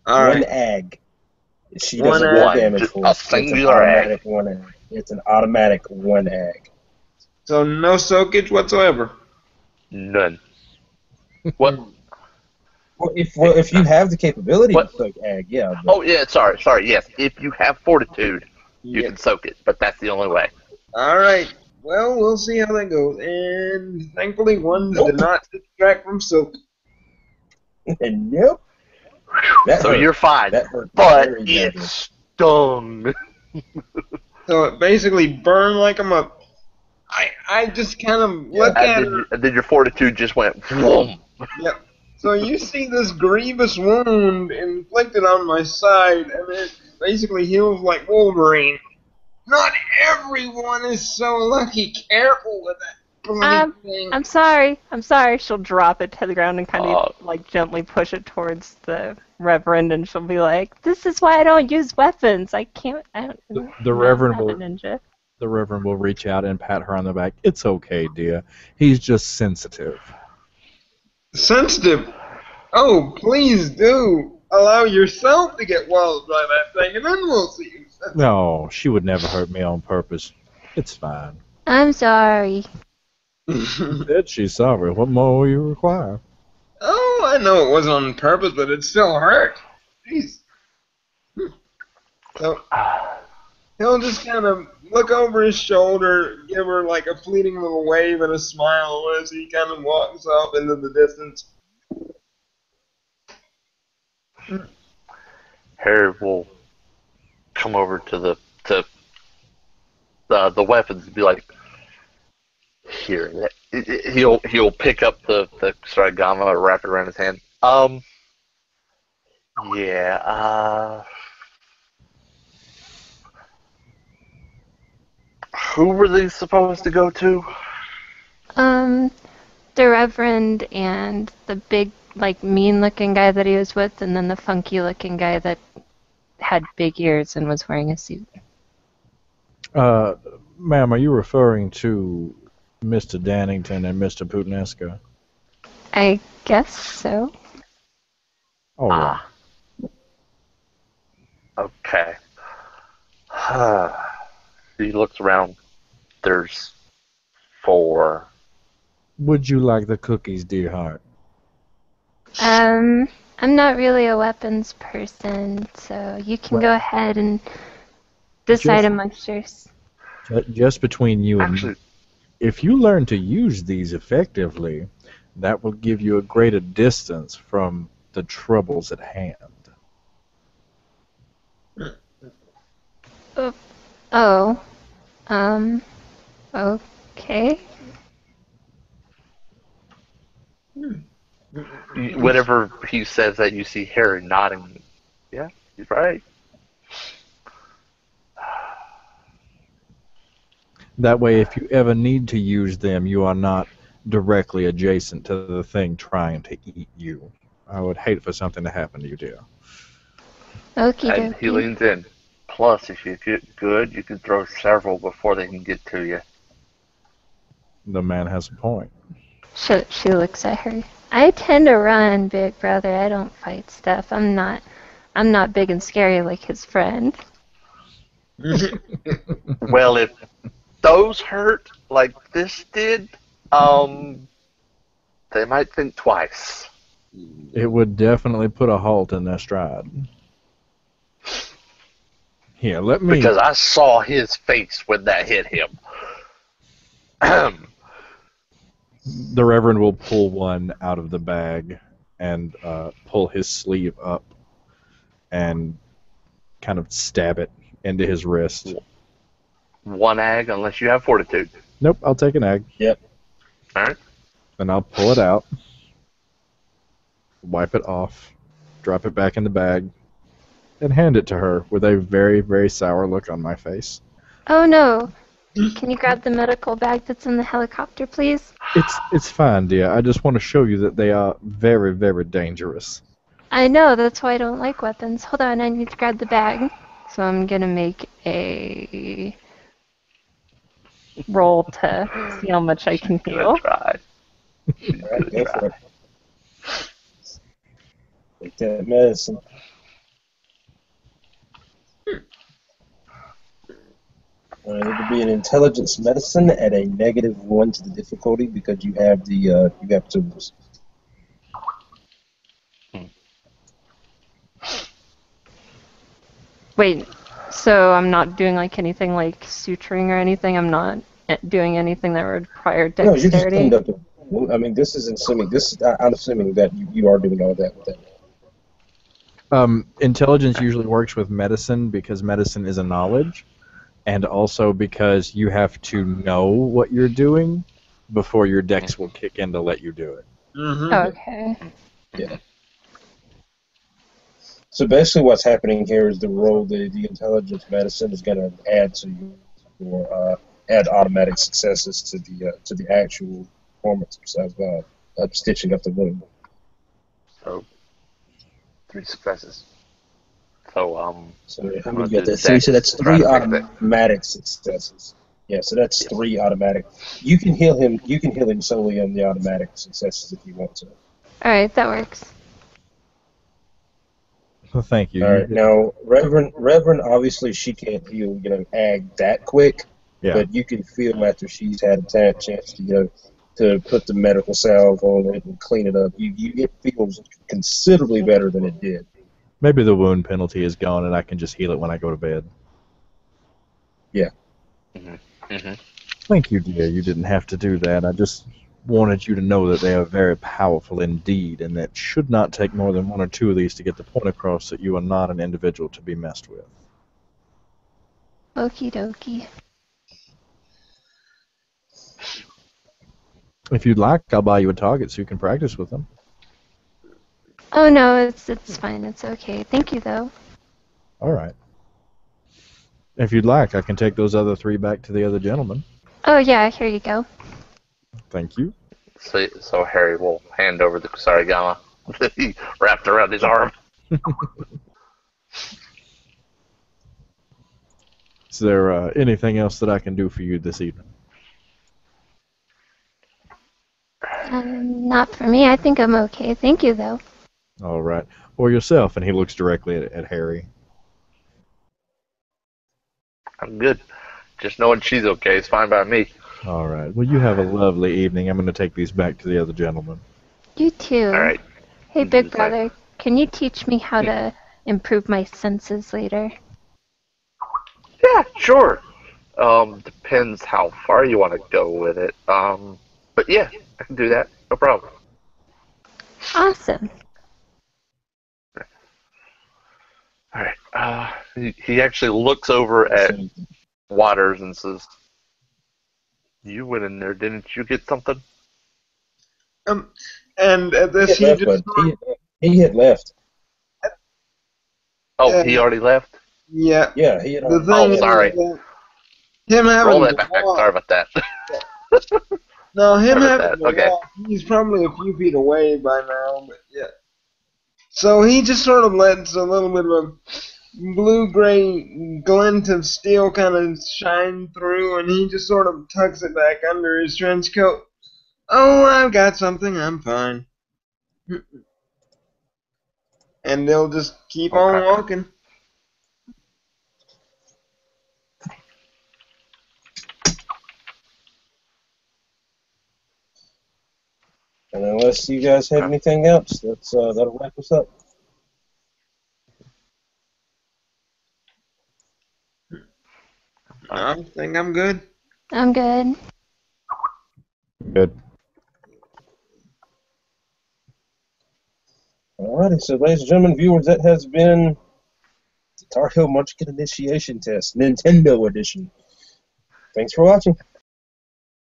One ag. She does One more ag. damage for A us. singular ag. One ag. It's an automatic 1 ag. So no soakage whatsoever. None. What? Well, if you have the capability to soak ag, yeah. But, Oh yeah, sorry. Yes, if you have fortitude, you can soak it, but that's the only way. All right. Well, we'll see how that goes. And thankfully, ones did not distract from soak. Nope. So you're fine. That hurt but very it badly. stung. So it basically burned like a mother. I just kind of look at her. And then your fortitude just went boom. Yep. So you see this grievous wound inflicted on my side, and it basically heals like Wolverine. Not everyone is so lucky. Careful with that bloody thing. I'm sorry. She'll drop it to the ground and kind of like gently push it towards the Reverend, and she'll be like, "This is why I don't use weapons. I can't." The Reverend will. Ninja. The Reverend will reach out and pat her on the back. It's okay, dear. He's just sensitive. Sensitive? Oh, please do allow yourself to get walloped by that thing, and then we'll see you. No, she would never hurt me on purpose. It's fine. I'm sorry. Said she's sorry. What more will you require? Oh, I know it wasn't on purpose, but it still hurt. Jeez. So he'll just kind of look over his shoulder, give her like a fleeting little wave and a smile as he kind of walks off into the distance. Harry will come over to the weapons and be like, "Here." He'll pick up the Sarigama, wrap it around his hand. Who were these supposed to go to? The Reverend and the big, like, mean-looking guy that he was with, and then the funky-looking guy that had big ears and was wearing a suit. Ma'am, are you referring to Mr. Dannington and Mr. Putinesca? I guess so. All right. Okay. He looks around. There's 4. Would you like the cookies, dear heart? I'm not really a weapons person, so you can go ahead and decide amongst yours. Just between you and me, if you learn to use these effectively, that will give you a greater distance from the troubles at hand. Okay. Whenever he says that, you see Harry nodding. Yeah, he's right. That way, if you ever need to use them, you are not directly adjacent to the thing trying to eat you. I would hate for something to happen to you, dear. Okay. And he leans in. Plus, if you get good, you can throw several before they can get to you. The man has a point. She looks at her. I tend to run, big brother. I don't fight stuff. I'm not I'm not big and scary like his friend. Well, if those hurt like this did, they might think twice. It would definitely put a halt in their stride. Here, let me... Because I saw his face when that hit him. The Reverend will pull one out of the bag and pull his sleeve up and kind of stab it into his wrist. One ag, unless you have fortitude. Nope, I'll take an egg. Yep. All right. And I'll pull it out, wipe it off, drop it back in the bag, and hand it to her with a very, very sour look on my face. Oh no! Can you grab the medical bag that's in the helicopter, please? It's fine, dear. I just want to show you that they are very, very dangerous. I know, that's why I don't like weapons. Hold on, I need to grab the bag. So I'm gonna make a roll to see how much I can heal. Try. Alright, go for it. Take that medicine. It'll be an intelligence medicine at a -1 to the difficulty because you have the you have tools. Wait, so I'm not doing like anything like suturing or anything? I'm not doing anything that would require No, you just dexterity? cleaned up the. I mean, this is assuming this. I'm assuming that you are doing all that with that. Intelligence usually works with medicine because medicine is a knowledge, and also because you have to know what you're doing before your dex will kick in to let you do it. Mm-hmm. Okay. Yeah. So basically, what's happening here is the intelligence medicine is going to add to your add automatic successes to the actual performance of stitching up the wound. So 3 successes. So So how many you got that? So that's 3 automatic successes. Yeah, so that's 3 automatic. You can heal him. You can heal him solely on the automatic successes if you want to. All right, that works. Well, thank you. All right, now Reverend, obviously she can't heal, ag that quick. Yeah. But you can feel after she's had a chance to to put the medical salve on it and clean it up. It feels considerably better than it did. Maybe the wound penalty is gone and I can just heal it when I go to bed. Yeah. Thank you, dear. You didn't have to do that. I just wanted you to know that they are very powerful indeed, and that should not take more than 1 or 2 of these to get the point across that you are not an individual to be messed with. Okie dokie. If you'd like, I'll buy you a target so you can practice with them. Oh no, it's fine. It's okay. Thank you though. All right. If you'd like, I can take those other 3 back to the other gentleman. Oh yeah, here you go. Thank you. So Harry will hand over the Kusarigama that he wrapped around his arm. Is there anything else that I can do for you this evening? Not for me. I think I'm okay. Thank you though. All right. Or yourself, and he looks directly at Harry. I'm good. Just knowing she's okay is fine by me. All right. Well, you have a lovely evening. I'm going to take these back to the other gentleman. You too. All right. Hey, big brother, can you teach me how to improve my senses later? Yeah, sure. Depends how far you want to go with it. But yeah, I can do that. No problem. Awesome. All right. He actually looks over at Waters and says, "You went in there, didn't you get something?" And at this, he had left. Oh, he already left? Yeah. Yeah, he had The already thing Oh, is, sorry. him having Roll that to back. walk- Sorry about that. No, him Sorry about having that. to Okay. walk, he's probably a few feet away by now, but yeah. So he just sort of lets a little bit of a blue-gray glint of steel kind of shine through, and he just sort of tucks it back under his trench coat. Oh, I've got something. I'm fine. and they'll just keep on Okay. walking. And unless you guys have anything else, that'll wrap us up. I think I'm good. I'm good. Good. Alrighty, so ladies and gentlemen, viewers, that has been the Tarheel Munchkin Initiation Test, Nintendo Edition. Thanks for watching.